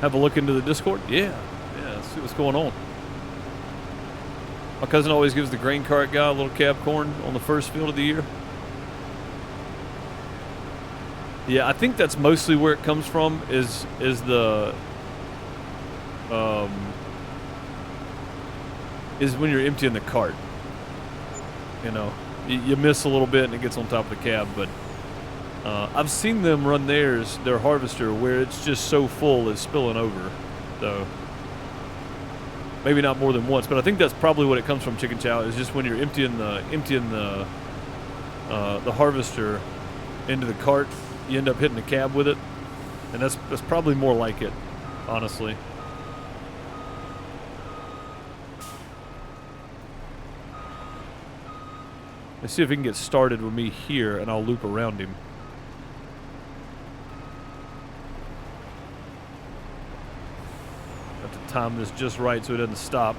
Have a look into the Discord? Yeah, let's see what's going on. My cousin always gives the grain cart guy a little cab corn on the first field of the year. Yeah, I think that's mostly where it comes from, is the is when you're emptying the cart. You know, you miss a little bit and it gets on top of the cab, but I've seen them run their harvester where it's just so full it's spilling over. So maybe not more than once, but I think that's probably what it comes from, Chicken Chow, is just when you're emptying the harvester into the cart, you end up hitting the cab with it, and that's probably more like it, honestly. Let's see if he can get started with me here, and I'll loop around him. Have to time this just right so it doesn't stop.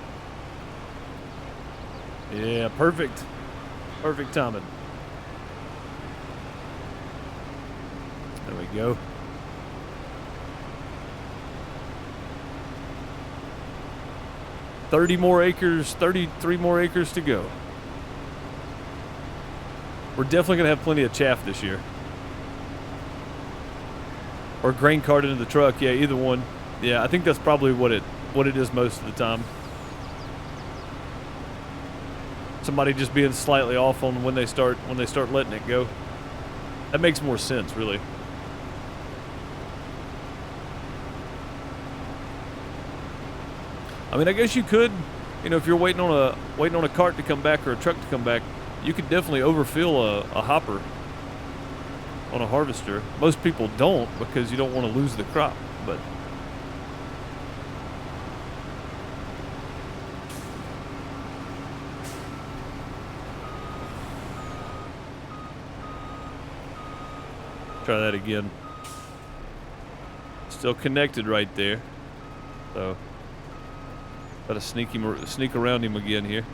Yeah, perfect. Perfect timing. There we go. $30 more acres, 33 more acres to go. We're definitely going to have plenty of chaff this year. Or grain cart into the truck. Yeah, either one. Yeah, I think that's probably what it is most of the time. Somebody just being slightly off on when they start letting it go. That makes more sense, really. I mean, I guess you could, you know, if you're waiting on a cart to come back or a truck to come back, you could definitely overfill a hopper on a harvester. Most people don't, because you don't want to lose the crop, but try that again. Still connected right there, so gotta sneak around him again here.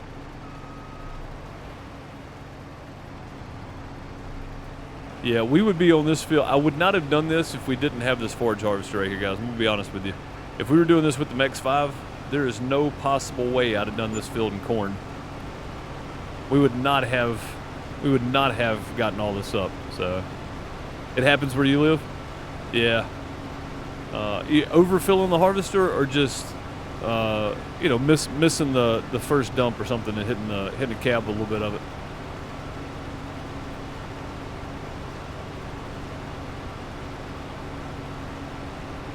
Yeah, we would be on this field. I would not have done this if we didn't have this forage harvester right here, guys. I'm going to be honest with you. If we were doing this with the X5, there is no possible way I'd have done this field in corn. We would not have gotten all this up. So it happens where you live. Yeah. Overfilling the harvester, or just you know, missing the first dump or something and hitting the cab a little bit of it.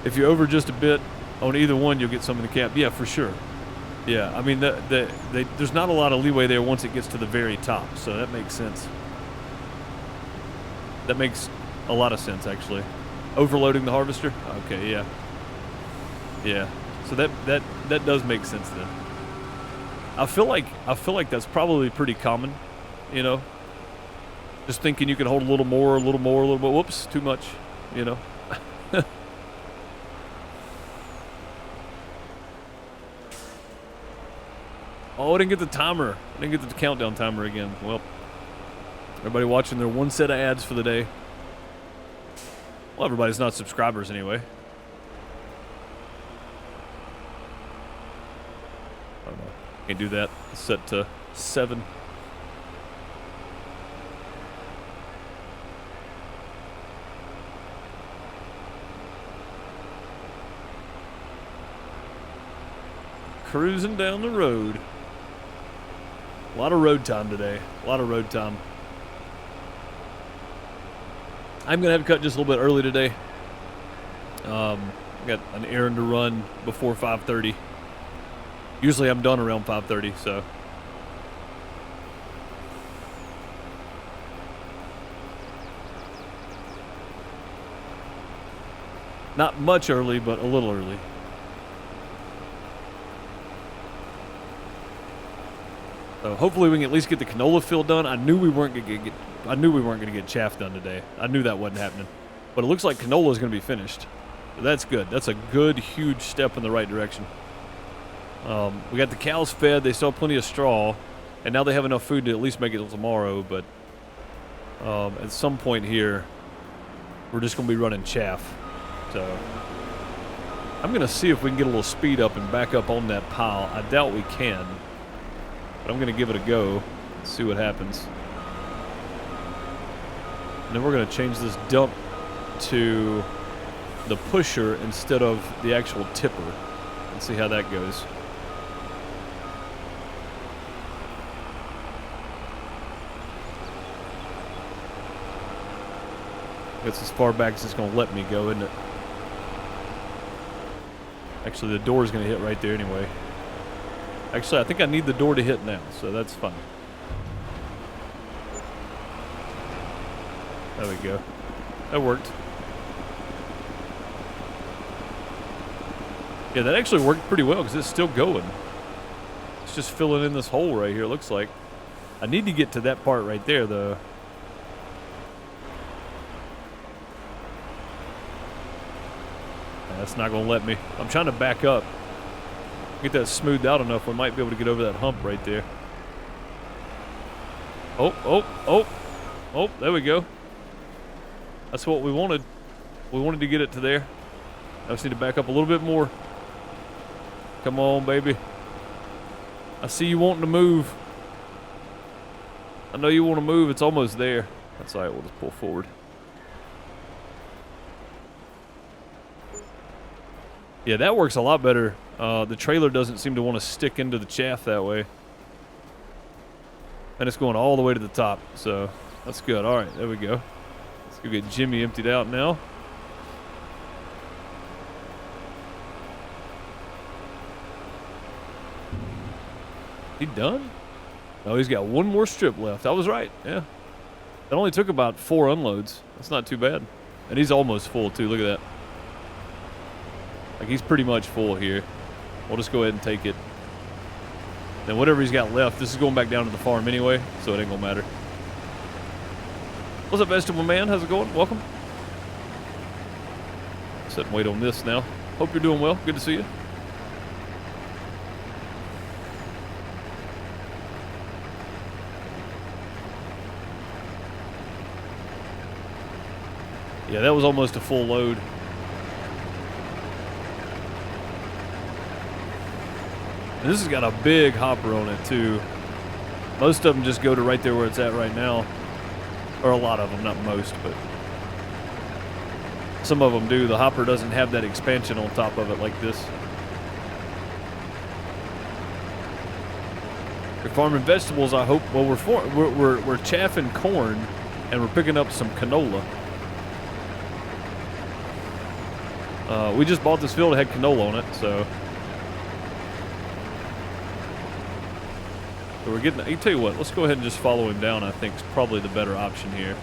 If you're over just a bit on either one, you'll get some in the cab. Yeah, for sure. Yeah, I mean, there's not a lot of leeway there once it gets to the very top, so that makes sense. That makes a lot of sense, actually. Overloading the harvester? Okay, yeah. Yeah. So that does make sense then. I feel like that's probably pretty common, you know. Just thinking you can hold a little more, a little more, a little bit. Whoops, too much, you know. Oh, I didn't get the timer. I didn't get the countdown timer again. Well, everybody watching their one set of ads for the day. Well, everybody's not subscribers anyway. I don't know. Can't do that. It's set to 7. Cruising down the road. A lot of road time today. A lot of road time. I'm going to have to cut just a little bit early today. I got an errand to run before 5:30. Usually I'm done around 5:30, so. Not much early, but a little early. So hopefully we can at least get the canola field done. I knew we weren't going to get chaff done today. I knew that wasn't happening. But it looks like canola is going to be finished. So that's good. That's a good, huge step in the right direction. We got the cows fed. They still have plenty of straw. And now they have enough food to at least make it till tomorrow. But at some point here, we're just going to be running chaff. So I'm going to see if we can get a little speed up and back up on that pile. I doubt we can. But I'm going to give it a go and see what happens. And then we're going to change this dump to the pusher instead of the actual tipper and see how that goes. That's as far back as it's going to let me go, isn't it? Actually, the door is going to hit right there anyway. Actually, I think I need the door to hit now, so that's fine. There we go. That worked. Yeah, that actually worked pretty well because it's still going. It's just filling in this hole right here, it looks like. I need to get to that part right there, though. That's not going to let me. I'm trying to back up. Get that smoothed out enough, we might be able to get over that hump right there. Oh, there we go. That's what we wanted. We wanted to get it to there. I just need to back up a little bit more. Come on, baby. I see you wanting to move. I know you want to move. It's almost there. That's all right. We'll just pull forward. Yeah, that works a lot better. The trailer doesn't seem to want to stick into the chaff that way. And it's going all the way to the top, so that's good. All right, there we go. Let's go get Jimmy emptied out now. He done? No, he's got one more strip left. I was right, yeah. That only took about 4 unloads. That's not too bad. And he's almost full, too. Look at that. Like, he's pretty much full here. We'll just go ahead and take it. Then whatever he's got left, this is going back down to the farm anyway, so it ain't gonna matter. What's up, Vegetable Man? How's it going? Welcome. Sit and wait on this now. Hope you're doing well. Good to see you. Yeah, that was almost a full load. And this has got a big hopper on it too. Most of them just go to right there where it's at right now. Or a lot of them, not most, but some of them do. The hopper doesn't have that expansion on top of it like this. We're farming vegetables, I hope. Well, we're chaffing corn, and we're picking up some canola. We just bought this field that had canola on it, so we're getting. I tell you what, let's go ahead and just follow him down. I think is probably the better option here.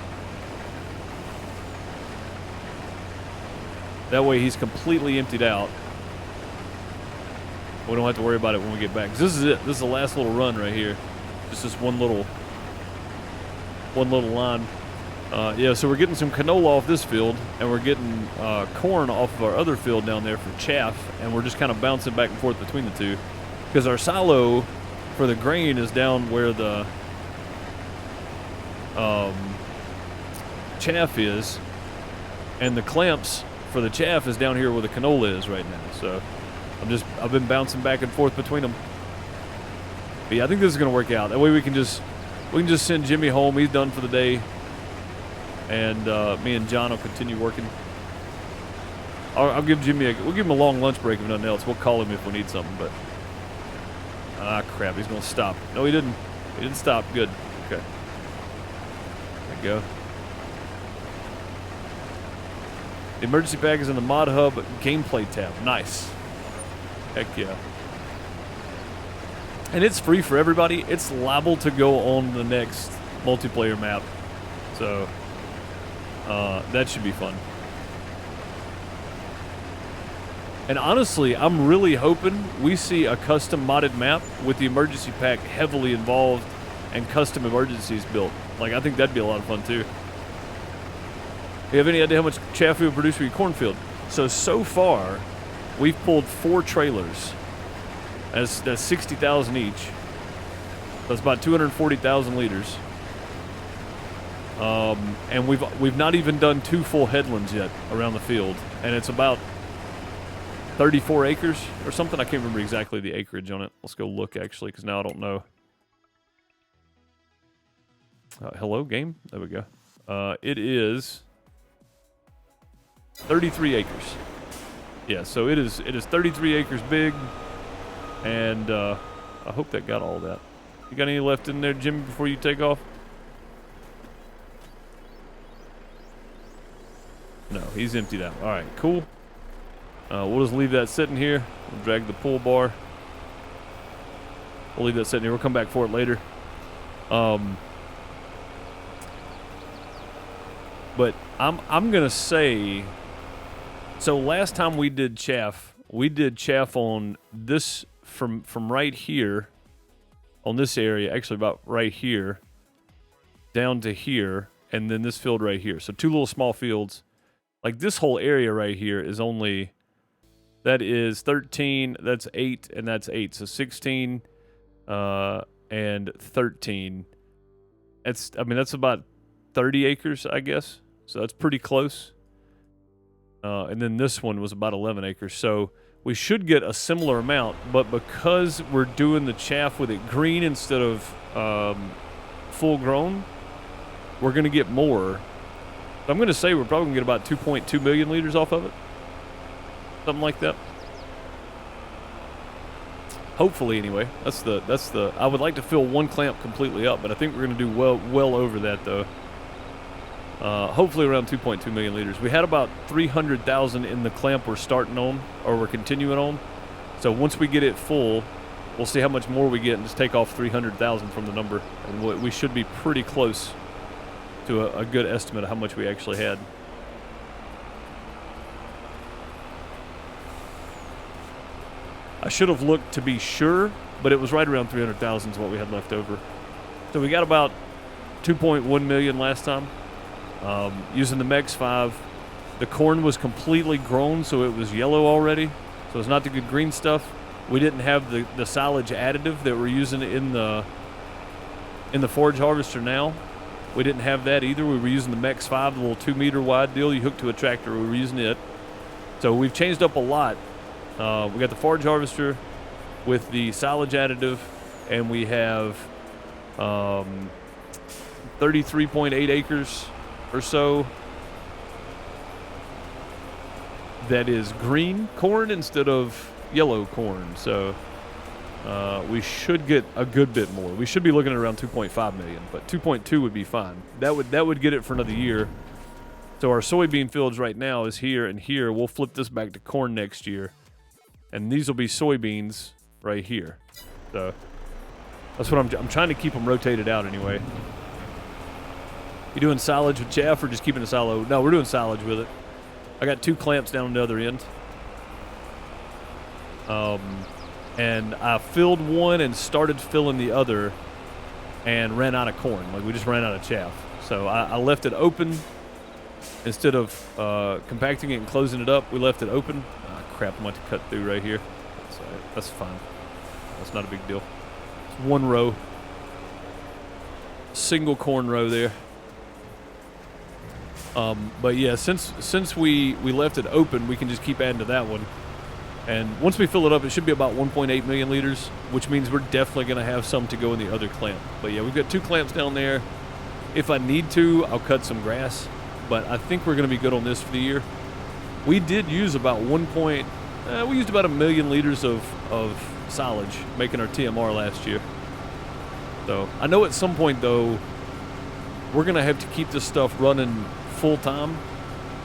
That way he's completely emptied out. We don't have to worry about it when we get back. 'Cause this is it. This is the last little run right here. Just this one little line. Yeah, so we're getting some canola off this field, and we're getting corn off of our other field down there for chaff, and we're just kind of bouncing back and forth between the two. Because our silo for the grain is down where the chaff is, and the clamps for the chaff is down here where the canola is right now. So I've been bouncing back and forth between them. But yeah, I think this is gonna work out. That way we can just send Jimmy home. He's done for the day, and me and John will continue working. I'll give Jimmy we'll give him a long lunch break if nothing else. We'll call him if we need something. But crap, he's gonna stop. No, he didn't. He didn't stop. Good. Okay. There you go. The emergency pack is in the Mod Hub gameplay tab. Nice. Heck yeah. And it's free for everybody. It's liable to go on the next multiplayer map. So, that should be fun. And honestly, I'm really hoping we see a custom modded map with the emergency pack heavily involved and custom emergencies built. Like, I think that'd be a lot of fun too. Do you have any idea how much chaff we would produce for your cornfield? So far, we've pulled 4 trailers. That's 60,000 each. That's about 240,000 liters. And we've not even done 2 full headlands yet around the field, and it's about 34 acres or something. I can't remember exactly the acreage on it. Let's go look actually, because now I don't know. Hello, game. There we go. It is 33 acres. Yeah, so it is 33 acres big, and I hope that got all that. You got any left in there, Jimmy, before you take off? No, he's emptied out. All right, cool. We'll just leave that sitting here. We'll drag the pull bar. We'll leave that sitting here. We'll come back for it later. But I'm gonna say. So last time we did chaff on this from right here, on this area, actually about right here, down to here, and then this field right here. So 2 little small fields. Like this whole area right here is only, that is 13, that's 8, and that's 8. So 16 and 13. That's about 30 acres, I guess. So that's pretty close. And then this one was about 11 acres. So we should get a similar amount, but because we're doing the chaff with it green instead of full grown, we're going to get more. I'm going to say we're probably going to get about 2.2 million liters off of it. Something like that. Hopefully, anyway. That's the. I would like to fill 1 clamp completely up, but I think we're going to do well over that, though. Hopefully around 2.2 million liters. We had about 300,000 in the clamp we're starting on, or we're continuing on. So once we get it full, we'll see how much more we get and just take off 300,000 from the number. And we should be pretty close to a good estimate of how much we actually had. I should have looked to be sure, but it was right around 300,000 is what we had left over. So we got about 2.1 million last time. Using the MEX 5, the corn was completely grown, so it was yellow already. So it's not the good green stuff. We didn't have the silage additive that we're using in the forage harvester now. We didn't have that either. We were using the Mex 5, the little 2-meter wide deal you hook to a tractor. We were using it. So we've changed up a lot. We got the forage harvester with the silage additive, and we have 33.8 acres or so that is green corn instead of yellow corn. So we should get a good bit more. We should be looking at around 2.5 million, but 2.2 would be fine. That would get it for another year. So our soybean fields right now is here and here. We'll flip this back to corn next year, and these will be soybeans right here. So that's what I'm trying to keep them rotated out anyway. You doing silage with chaff or just keeping a silo? No, we're doing silage with it. I got 2 clamps down on the other end. And I filled one and started filling the other and ran out of corn. Like, we just ran out of chaff. So I left it open instead of compacting it and closing it up. We left it open. Ah, crap, I'm going to cut through right here. That's fine. That's not a big deal. It's 1 row. Single corn row there. But yeah, since we left it open, we can just keep adding to that one. And once we fill it up, it should be about 1.8 million liters, which means we're definitely going to have some to go in the other clamp. But yeah, we've got 2 clamps down there. If I need to, I'll cut some grass. But I think we're going to be good on this for the year. We did use about we used about 1 million liters of silage making our TMR last year. So I know at some point, though, we're going to have to keep this stuff running full time.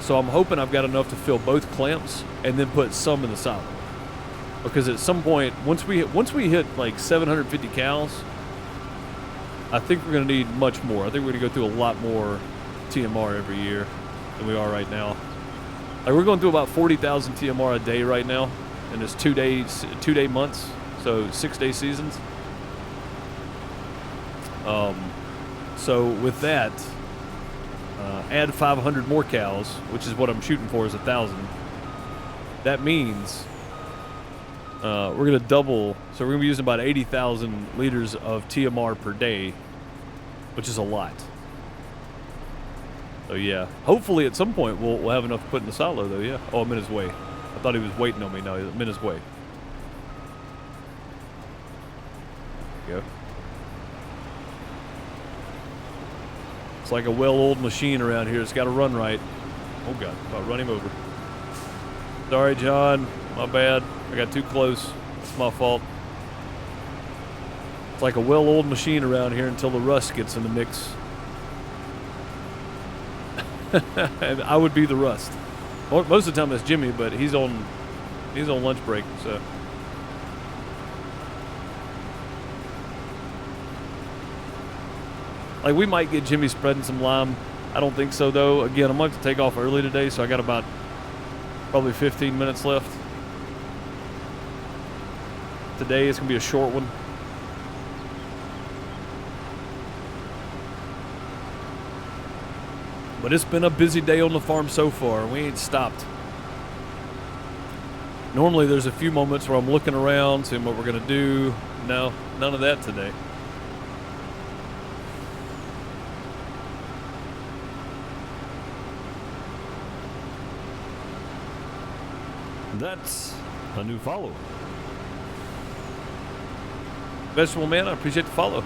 So I'm hoping I've got enough to fill both clamps and then put some in the silo. Because at some point, once we hit like 750 cows, I think we're going to need much more. I think we're going to go through a lot more TMR every year than we are right now. Like, we're going through about 40,000 TMR a day right now, and it's 2-day months, so 6-day seasons. So with that, add 500 more cows, which is what I'm shooting for, is 1,000. That means we're going to double. So we're going to be using about 80,000 liters of TMR per day, which is a lot. So yeah, hopefully at some point we'll have enough to put in the silo, though. Yeah. Oh, I'm in his way. I thought he was waiting on me. No, I'm in his way. There you go. It's like a well-oiled machine around here. It's got to run right. Oh, God. I'll run him over. Sorry, John. My bad. I got too close. It's my fault. It's like a well-oiled machine around here until the rust gets in the mix. And I would be the rust. Most of the time that's Jimmy, but he's on lunch break, so. Like, we might get Jimmy spreading some lime. I don't think so, though. Again, I'm going to have to take off early today, so I got about probably 15 minutes left. Today is going to be a short one. But it's been a busy day on the farm so far. We ain't stopped. Normally, there's a few moments where I'm looking around, seeing what we're going to do. No, none of that today. That's a new follower. Vegetable Man, I appreciate the follow.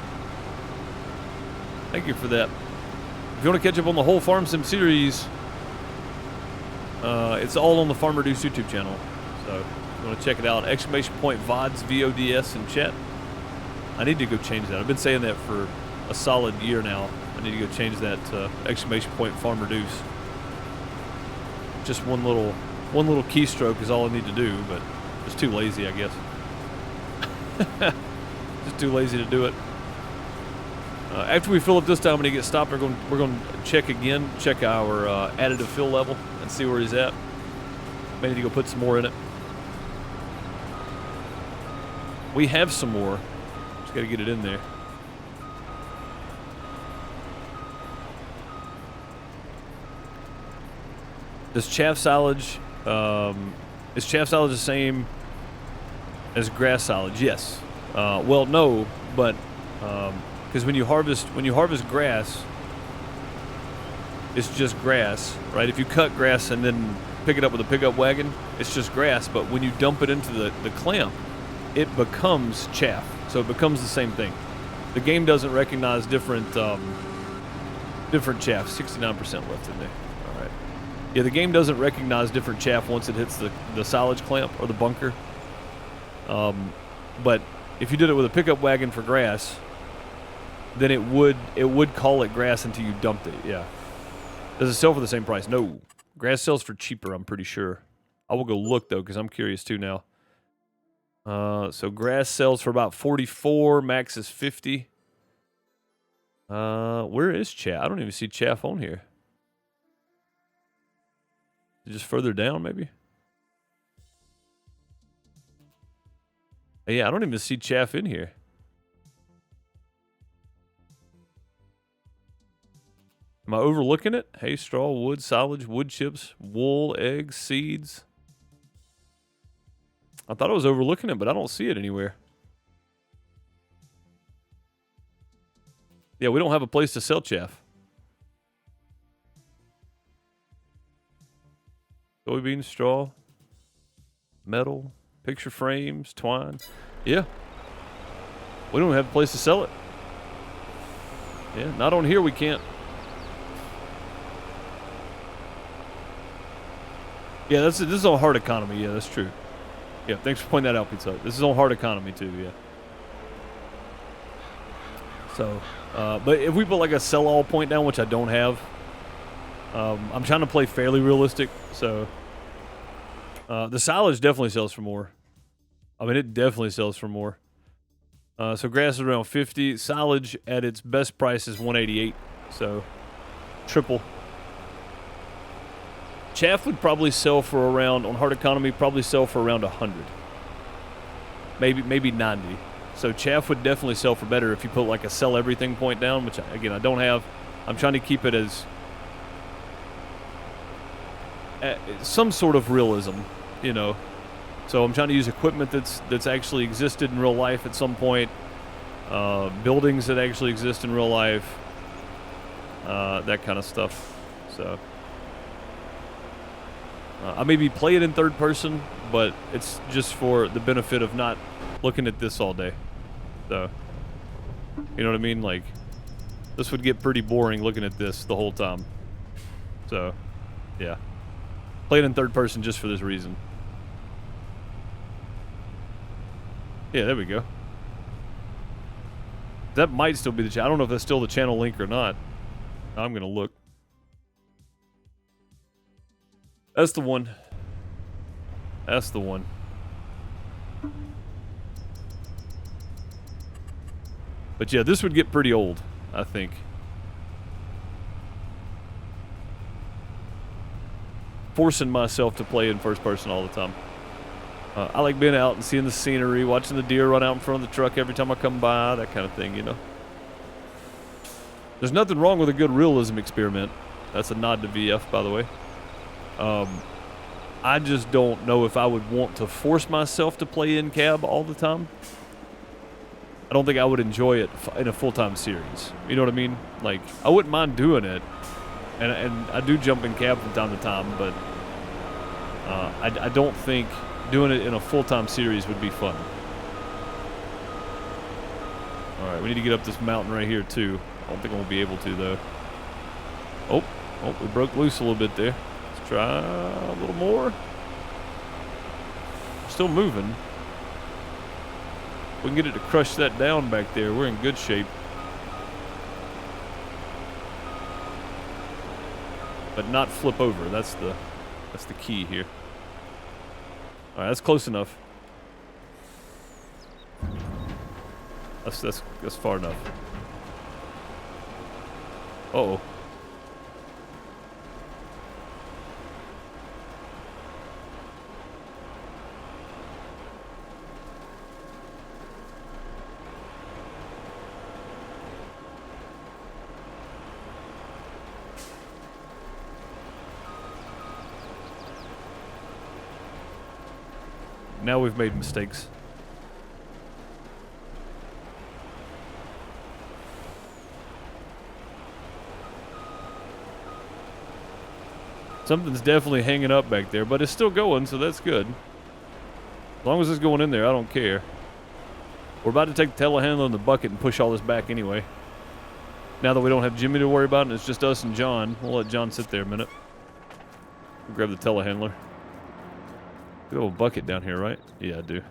Thank you for that. If you want to catch up on the whole Farm Sim series, it's all on the Farmer Deuce YouTube channel. So if you want to check it out, exclamation point VODs, VODS in chat. I need to go change that. I've been saying that for a solid year now. I need to go change that to exclamation point Farmer Deuce. Just one little keystroke is all I need to do, but just too lazy, I guess. Just too lazy to do it. After we fill up this time and he gets stopped, we're going to check again, check our additive fill level and see where he's at. May need to go put some more in it. We have some more. Just got to get it in there. Does chaff silage? Is chaff silage the same as grass silage? Yes. Well, no, but because when you harvest grass, it's just grass, right? If you cut grass and then pick it up with a pickup wagon, it's just grass. But when you dump it into the clamp, it becomes chaff. So it becomes the same thing. The game doesn't recognize different chaff. 69% left in there. All right. Yeah, the game doesn't recognize different chaff once it hits the silage clamp or the bunker. But if you did it with a pickup wagon for grass, then it would call it grass until you dumped it. Yeah. Does it sell for the same price? No. Grass sells for cheaper, I'm pretty sure. I will go look, though, because I'm curious, too, now. So grass sells for about 44. Max is 50. Where is chaff? I don't even see chaff on here. Just further down, maybe? Yeah, I don't even see chaff in here. Am I overlooking it? Hay, straw, wood, silage, wood chips, wool, eggs, seeds. I thought I was overlooking it, but I don't see it anywhere. Yeah, we don't have a place to sell chaff. Soybean, straw, metal, picture frames, twine. Yeah. We don't have a place to sell it. Yeah, not on here we can't. Yeah, this is on hard economy. Yeah, that's true. Yeah, thanks for pointing that out, Pizza Hut. This is on hard economy too, yeah. So, but if we put like a sell-all point down, which I don't have, I'm trying to play fairly realistic, so the silage definitely sells for more. I mean, it definitely sells for more. So grass is around 50. Silage at its best price is 188, so triple. Chaff would probably sell for around, on hard economy, probably sell for around 100. Maybe 90. So chaff would definitely sell for better if you put like a sell everything point down, which again, I don't have. I'm trying to keep it as some sort of realism, you know. So I'm trying to use equipment that's actually existed in real life at some point, buildings that actually exist in real life, that kind of stuff. So I maybe play it in third person, but it's just for the benefit of not looking at this all day. So, you know what I mean? Like, this would get pretty boring looking at this the whole time. So, yeah. Play it in third person just for this reason. Yeah, there we go. That might still be the channel. I don't know if that's still the channel link or not. I'm going to look. That's the one. That's the one. But yeah, this would get pretty old, I think. Forcing myself to play in first person all the time. I like being out and seeing the scenery, watching the deer run out in front of the truck every time I come by, that kind of thing, you know. There's nothing wrong with a good realism experiment. That's a nod to VF, by the way. I just don't know if I would want to force myself to play in cab all the time. I don't think I would enjoy it in a full-time series. You know what I mean? Like, I wouldn't mind doing it, and I do jump in cab from time to time, but I don't think doing it in a full-time series would be fun. All right, we need to get up this mountain right here, too. I don't think we'll be able to, though. Oh, we broke loose a little bit there. Let's try a little more. Still moving. If we can get it to crush that down back there, we're in good shape. But not flip over. That's the key here. All right, that's close enough. That's far enough. Uh-oh. Now we've made mistakes. Something's definitely hanging up back there, but it's still going, so that's good. As long as it's going in there, I don't care. We're about to take the telehandler and the bucket and push all this back anyway. Now that we don't have Jimmy to worry about and it's just us and John, we'll let John sit there a minute. We'll grab the telehandler. You have a bucket down here, right? Yeah, I do.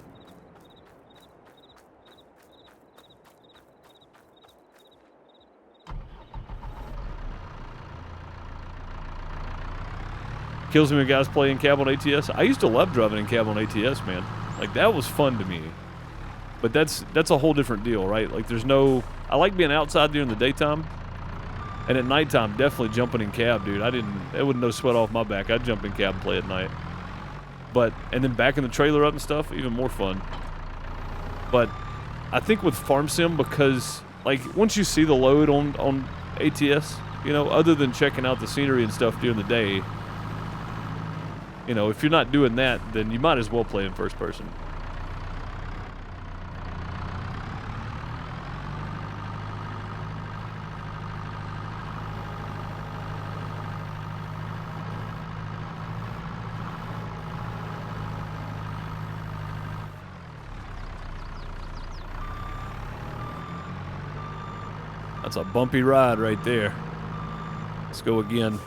Kills me when guys play in cab on ATS. I used to love driving in cab on ATS, man. Like, that was fun to me. But that's a whole different deal, right? Like, there's no... I like being outside during the daytime. And at nighttime, definitely jumping in cab, dude. It wouldn't no sweat off my back. I'd jump in cab and play at night. But, and then backing the trailer up and stuff, even more fun. But I think with Farm Sim, because, like, once you see the load on ATS, you know, other than checking out the scenery and stuff during the day, you know, if you're not doing that, then you might as well play in first person. That's a bumpy ride right there. Let's go again.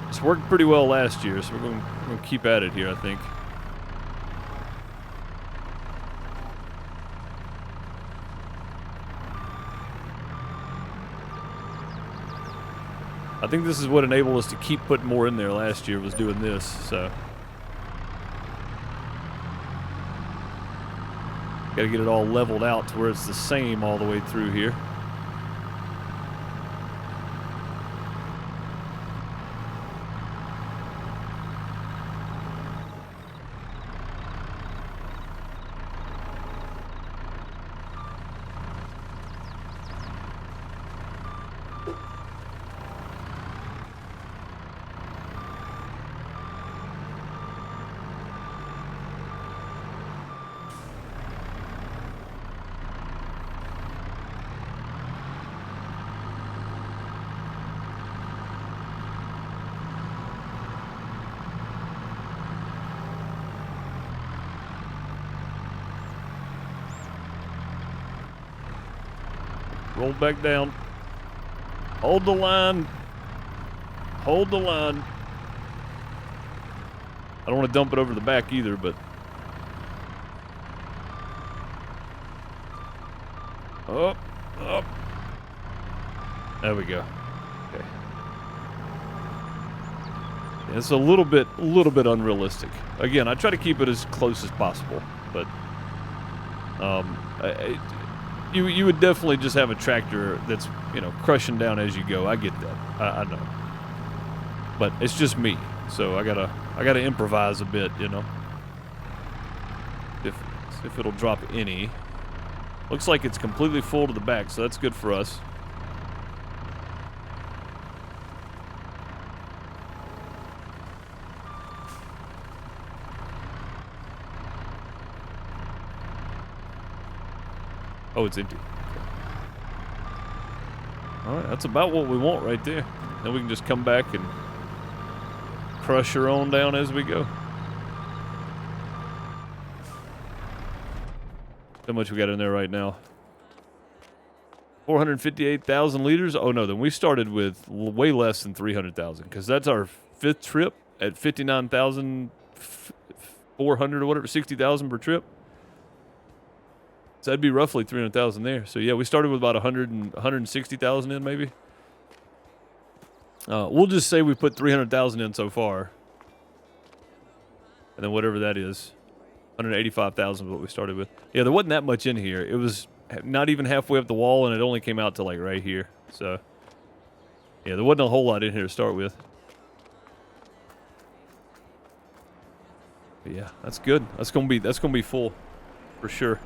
It's worked pretty well last year, so we're going to keep at it here, I think. I think this is what enabled us to keep putting more in there last year, was doing this, so. Got to get it all leveled out to where it's the same all the way through here. Roll back down. Hold the line. Hold the line. I don't want to dump it over the back either, but... Up, up. There we go. Okay. Yeah, it's a little bit unrealistic. Again, I try to keep it as close as possible, but... You would definitely just have a tractor that's, you know, crushing down as you go. I get that. I know. But it's just me. So I gotta improvise a bit, you know. If it'll drop any. Looks like it's completely full to the back, so that's good for us. Oh, it's empty. All right, that's about what we want right there. Then we can just come back and crush her on down as we go. How much we got in there right now? 458,000 liters? Oh, no, then we started with way less than 300,000 because that's our fifth trip at 59,400 or whatever, 60,000 per trip. So that'd be roughly 300,000 there. So yeah, we started with about 160,000 in maybe. We'll just say we put 300,000 in so far. And then whatever that is, 185,000 is what we started with. Yeah, there wasn't that much in here. It was not even halfway up the wall, and it only came out to like right here. So yeah, there wasn't a whole lot in here to start with. But yeah, that's good. That's gonna be full for sure.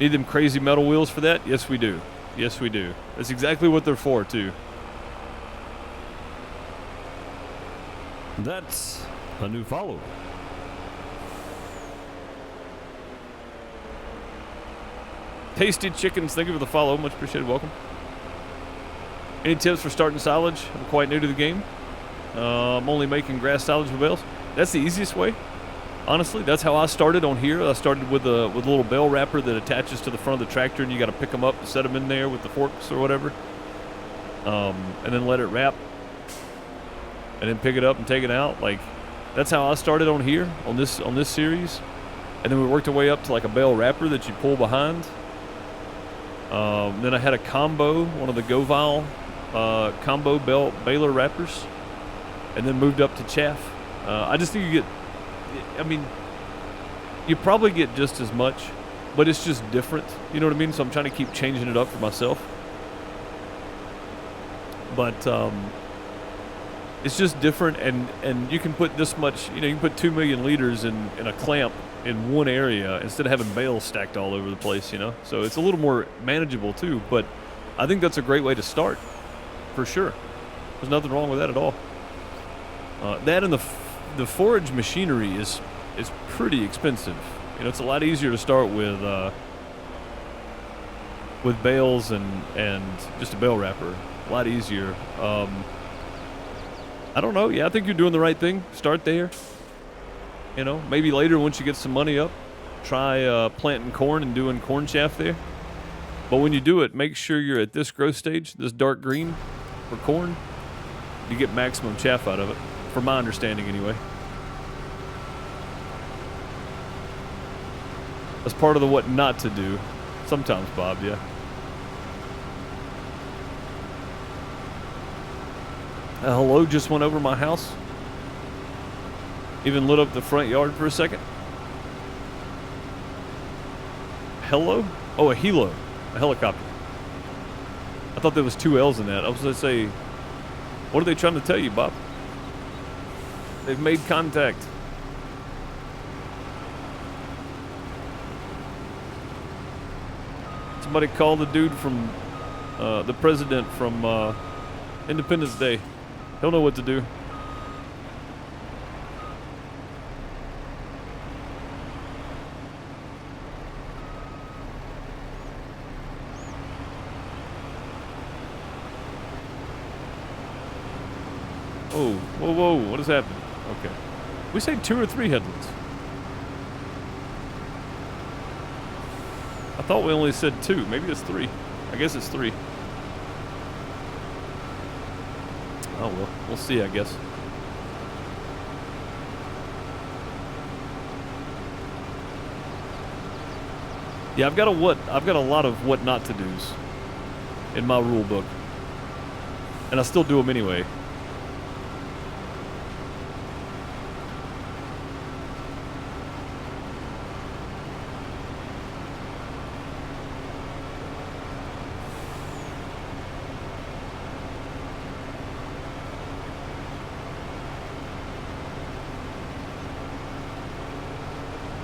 Need them crazy metal wheels for that? Yes, we do. Yes, we do. That's exactly what they're for, too. That's a new follower. Tasty Chickens, thank you for the follow. Much appreciated. Welcome. Any tips for starting silage? I'm quite new to the game. I'm only making grass silage with bales. That's the easiest way. Honestly, that's how I started on here. I started with a little bale wrapper that attaches to the front of the tractor, and you got to pick them up and set them in there with the forks or whatever, and then let it wrap, and then pick it up and take it out. Like, that's how I started on here on this series, and then we worked our way up to like a bale wrapper that you pull behind. Then I had a combo, one of the Govile combo baler wrappers, and then moved up to chaff. I just think you get, I mean, you probably get just as much, but it's just different. You know what I mean? So I'm trying to keep changing it up for myself. But it's just different, and you can put this much, you know, you can put 2 million liters in a clamp in one area instead of having bales stacked all over the place, you know? So it's a little more manageable too, but I think that's a great way to start, for sure. There's nothing wrong with that at all. That and the forage machinery is pretty expensive. You know, it's a lot easier to start with bales and just a bale wrapper. A lot easier. I don't know. Yeah, I think you're doing the right thing. Start there. You know, maybe later once you get some money up, try planting corn and doing corn chaff there. But when you do it, make sure you're at this growth stage, this dark green for corn. You get maximum chaff out of it, from my understanding anyway. That's part of the what not to do. Sometimes, Bob, yeah. Hello just went over my house. Even lit up the front yard for a second. Hello? Oh, a helo. A helicopter. I thought there was 2 L's in that. I was going to say, what are they trying to tell you, Bob? They've made contact. Somebody call the dude from, the president from Independence Day. He'll know what to do. Oh, whoa, whoa, what is happening? Okay. We say 2 or 3 headlands. I thought we only said 2. Maybe it's 3. I guess it's 3. Oh, well, we'll see, I guess. Yeah, I've got a lot of what not to do's in my rule book. And I still do them anyway.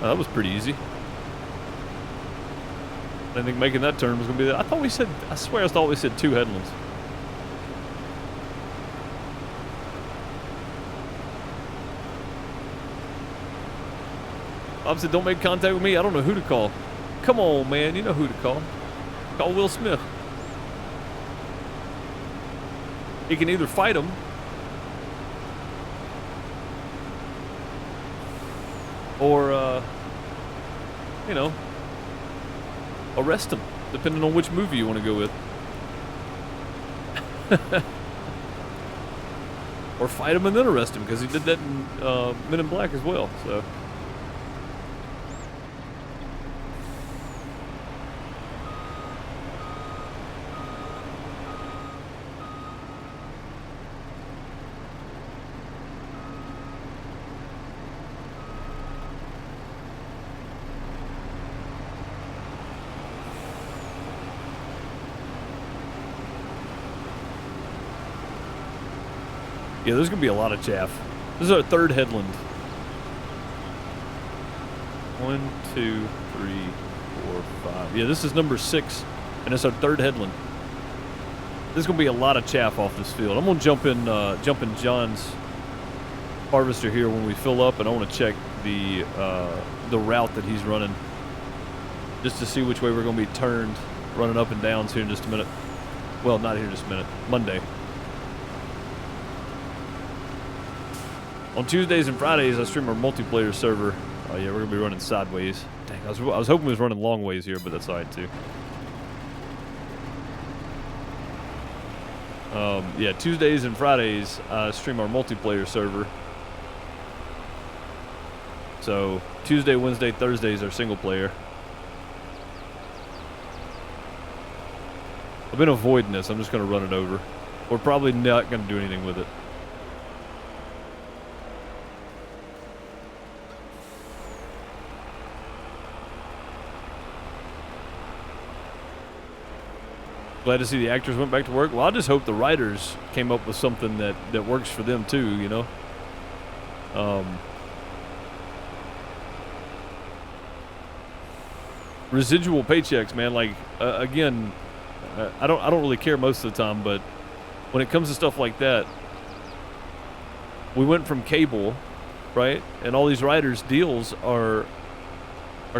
Oh, that was pretty easy. I didn't think making that turn was going to be that. I swear I thought we said 2 headlands. Bob said, don't make contact with me. I don't know who to call. Come on, man. You know who to call. Call Will Smith. He can either fight him or, you know, arrest him, depending on which movie you want to go with. Or fight him and then arrest him, because he did that in Men in Black as well, so. Yeah, there's going to be a lot of chaff. This is our 3rd headland. 1, 2, 3, 4, 5. Yeah, this is number 6, and it's our 3rd headland. There's going to be a lot of chaff off this field. I'm going to jump in John's harvester here when we fill up, and I want to check the route that he's running. just to see which way we're going to be turned, running up and downs here in just a minute. Well, not here in just a minute. Monday. On Tuesdays and Fridays, I stream our multiplayer server. Oh yeah, we're going to be running sideways. Dang, I was hoping we was running long ways here, but that's alright too. Yeah, Tuesdays and Fridays, I stream our multiplayer server. So, Tuesday, Wednesday, Thursdays are single player. I've been avoiding this. I'm just going to run it over. We're probably not going to do anything with it. Glad to see the actors went back to work. Well, I just hope the writers came up with something that works for them too, you know? Residual paychecks, man, like, again, I don't really care most of the time, but when it comes to stuff like that, we went from cable, right? And all these writers' deals are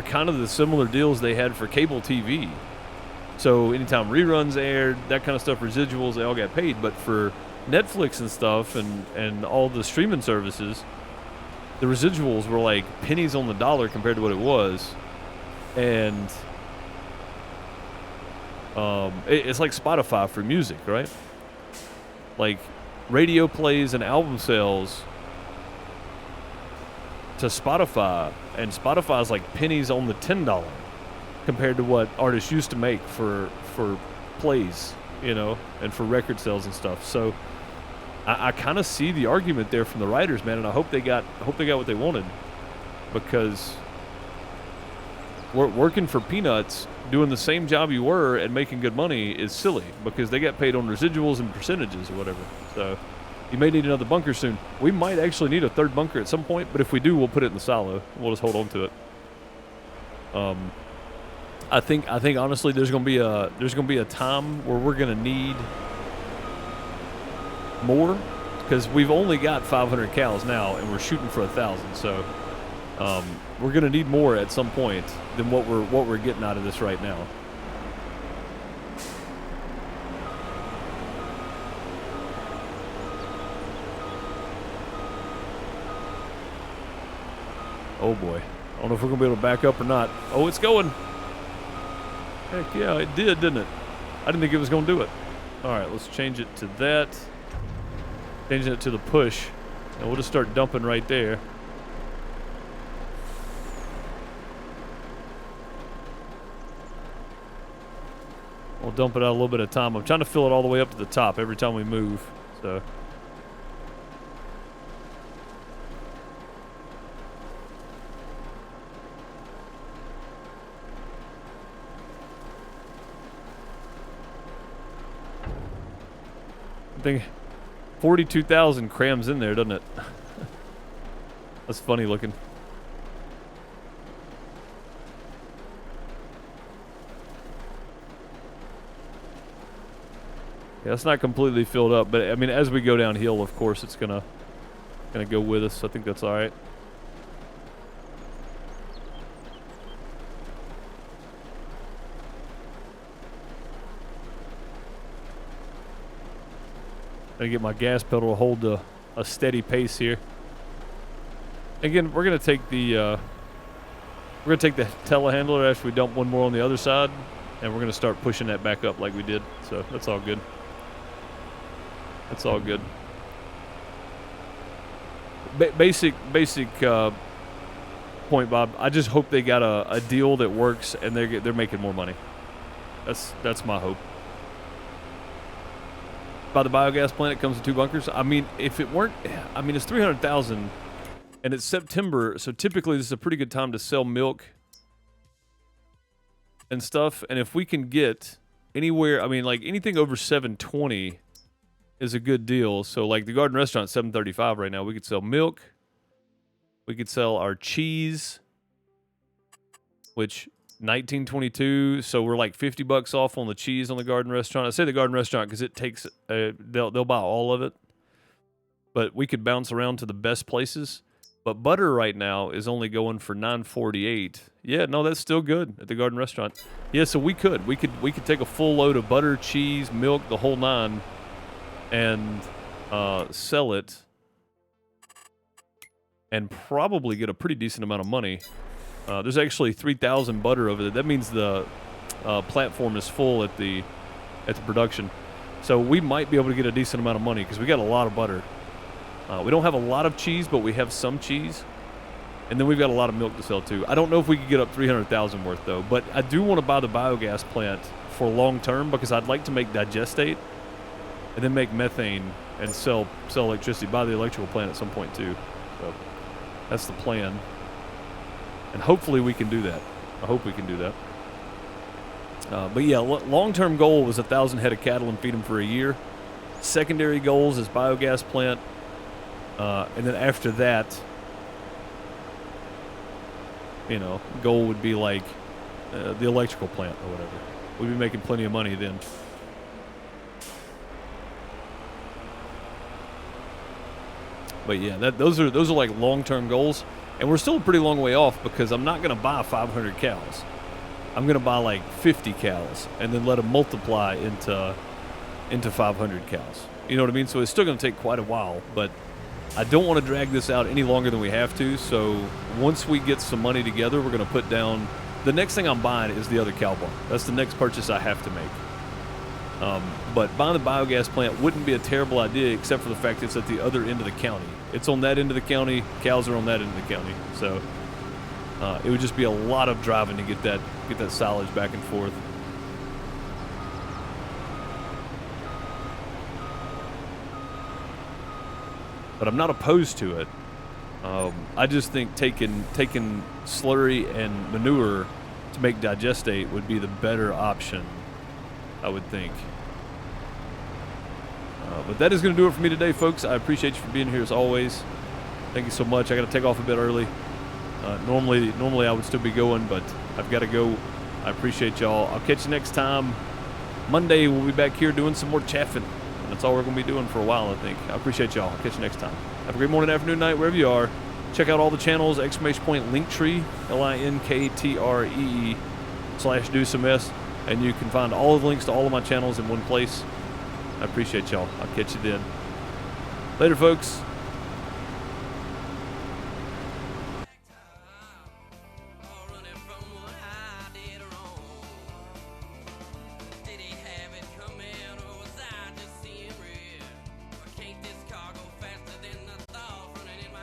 kind of the similar deals they had for cable TV. So anytime reruns aired, that kind of stuff, residuals, they all got paid. But for Netflix and stuff and all the streaming services, the residuals were like pennies on the dollar compared to what it was. And it's like Spotify for music, right? Like radio plays and album sales to Spotify, and Spotify is like pennies on the $10 compared to what artists used to make for plays, you know, and for record sales and stuff. So I kind of see the argument there from the writers, man, and I hope they got what they wanted, because working for peanuts, doing the same job you were and making good money is silly, because they get paid on residuals and percentages or whatever. So you may need another bunker soon. We might actually need a third bunker at some point, but if we do, we'll put it in the silo. We'll just hold on to it. I think honestly, there's gonna be a time where we're gonna need more, because we've only got 500 cows now, and we're shooting for 1,000. So we're gonna need more at some point than what we're getting out of this right now. Oh boy, I don't know if we're gonna be able to back up or not. Oh, it's going. Heck yeah, it did, didn't it? I didn't think it was going to do it. All right, let's change it to that. Changing it to the push. And we'll just start dumping right there. We'll dump it out a little bit at a time. I'm trying to fill it all the way up to the top every time we move. So I think 42,000 crams in there, doesn't it? That's funny looking. Yeah, it's not completely filled up, but I mean, as we go downhill, of course, it's gonna go with us. I think that's all right. Gotta get my gas pedal to hold a steady pace here. Again, we're gonna take the telehandler after we dump one more on the other side, and we're gonna start pushing that back up like we did. So that's all good. That's all good. Basic point, Bob. I just hope they got a deal that works and they're making more money. That's my hope. By the biogas plant, it comes with 2 bunkers. I mean, if it weren't, I mean, it's 300,000, and it's September, so typically this is a pretty good time to sell milk and stuff. And if we can get anywhere, I mean, like anything over 720 is a good deal. So like the Garden Restaurant, 735 right now. We could sell milk. We could sell our cheese, which 1922, so we're like $50 off on the cheese on the Garden Restaurant. I say the Garden Restaurant because it takes they'll buy all of it, but we could bounce around to the best places. But butter right now is only going for $9.48. Yeah, no, that's still good at the Garden Restaurant. Yeah, so we could take a full load of butter, cheese, milk, the whole nine, and sell it, and probably get a pretty decent amount of money. There's actually 3,000 butter over there. That means the platform is full at the production. So we might be able to get a decent amount of money because we got a lot of butter. We don't have a lot of cheese, but we have some cheese. And then we've got a lot of milk to sell too. I don't know if we could get up 300,000 worth though, but I do want to buy the biogas plant for long term because I'd like to make digestate and then make methane and sell electricity. Buy the electrical plant at some point too. So that's the plan. And hopefully we can do that. I hope we can do that. But yeah, long-term goal was 1,000 head of cattle and feed them for a year. Secondary goals is biogas plant. And then after that, you know, goal would be like the electrical plant or whatever. We'd be making plenty of money then. But yeah, those are like long-term goals, and we're still a pretty long way off because I'm not going to buy 500 cows. I'm going to buy like 50 cows and then let them multiply into 500 cows. You know what I mean? So it's still going to take quite a while, but I don't want to drag this out any longer than we have to. So once we get some money together, we're going to put down. The next thing I'm buying is the other cow barn. That's the next purchase I have to make. But buying the biogas plant wouldn't be a terrible idea, except for the fact it's at the other end of the county. It's on that end of the county. Cows are on that end of the county. So it would just be a lot of driving to get that silage back and forth. But I'm not opposed to it. I just think taking slurry and manure to make digestate would be the better option, I would think. But that is going to do it for me today, folks. I appreciate you for being here as always. Thank you so much. I got to take off a bit early. Normally I would still be going, but I've got to go. I appreciate y'all. I'll catch you next time. Monday we'll be back here doing some more chaffing. That's all we're going to be doing for a while, I think. I appreciate y'all. I'll catch you next time. Have a great morning, afternoon, night, wherever you are. Check out all the channels, ! Linktree, linktr.ee/DeuceMS, and you can find all of the links to all of my channels in one place. I appreciate y'all. I'll catch you then. Later, folks.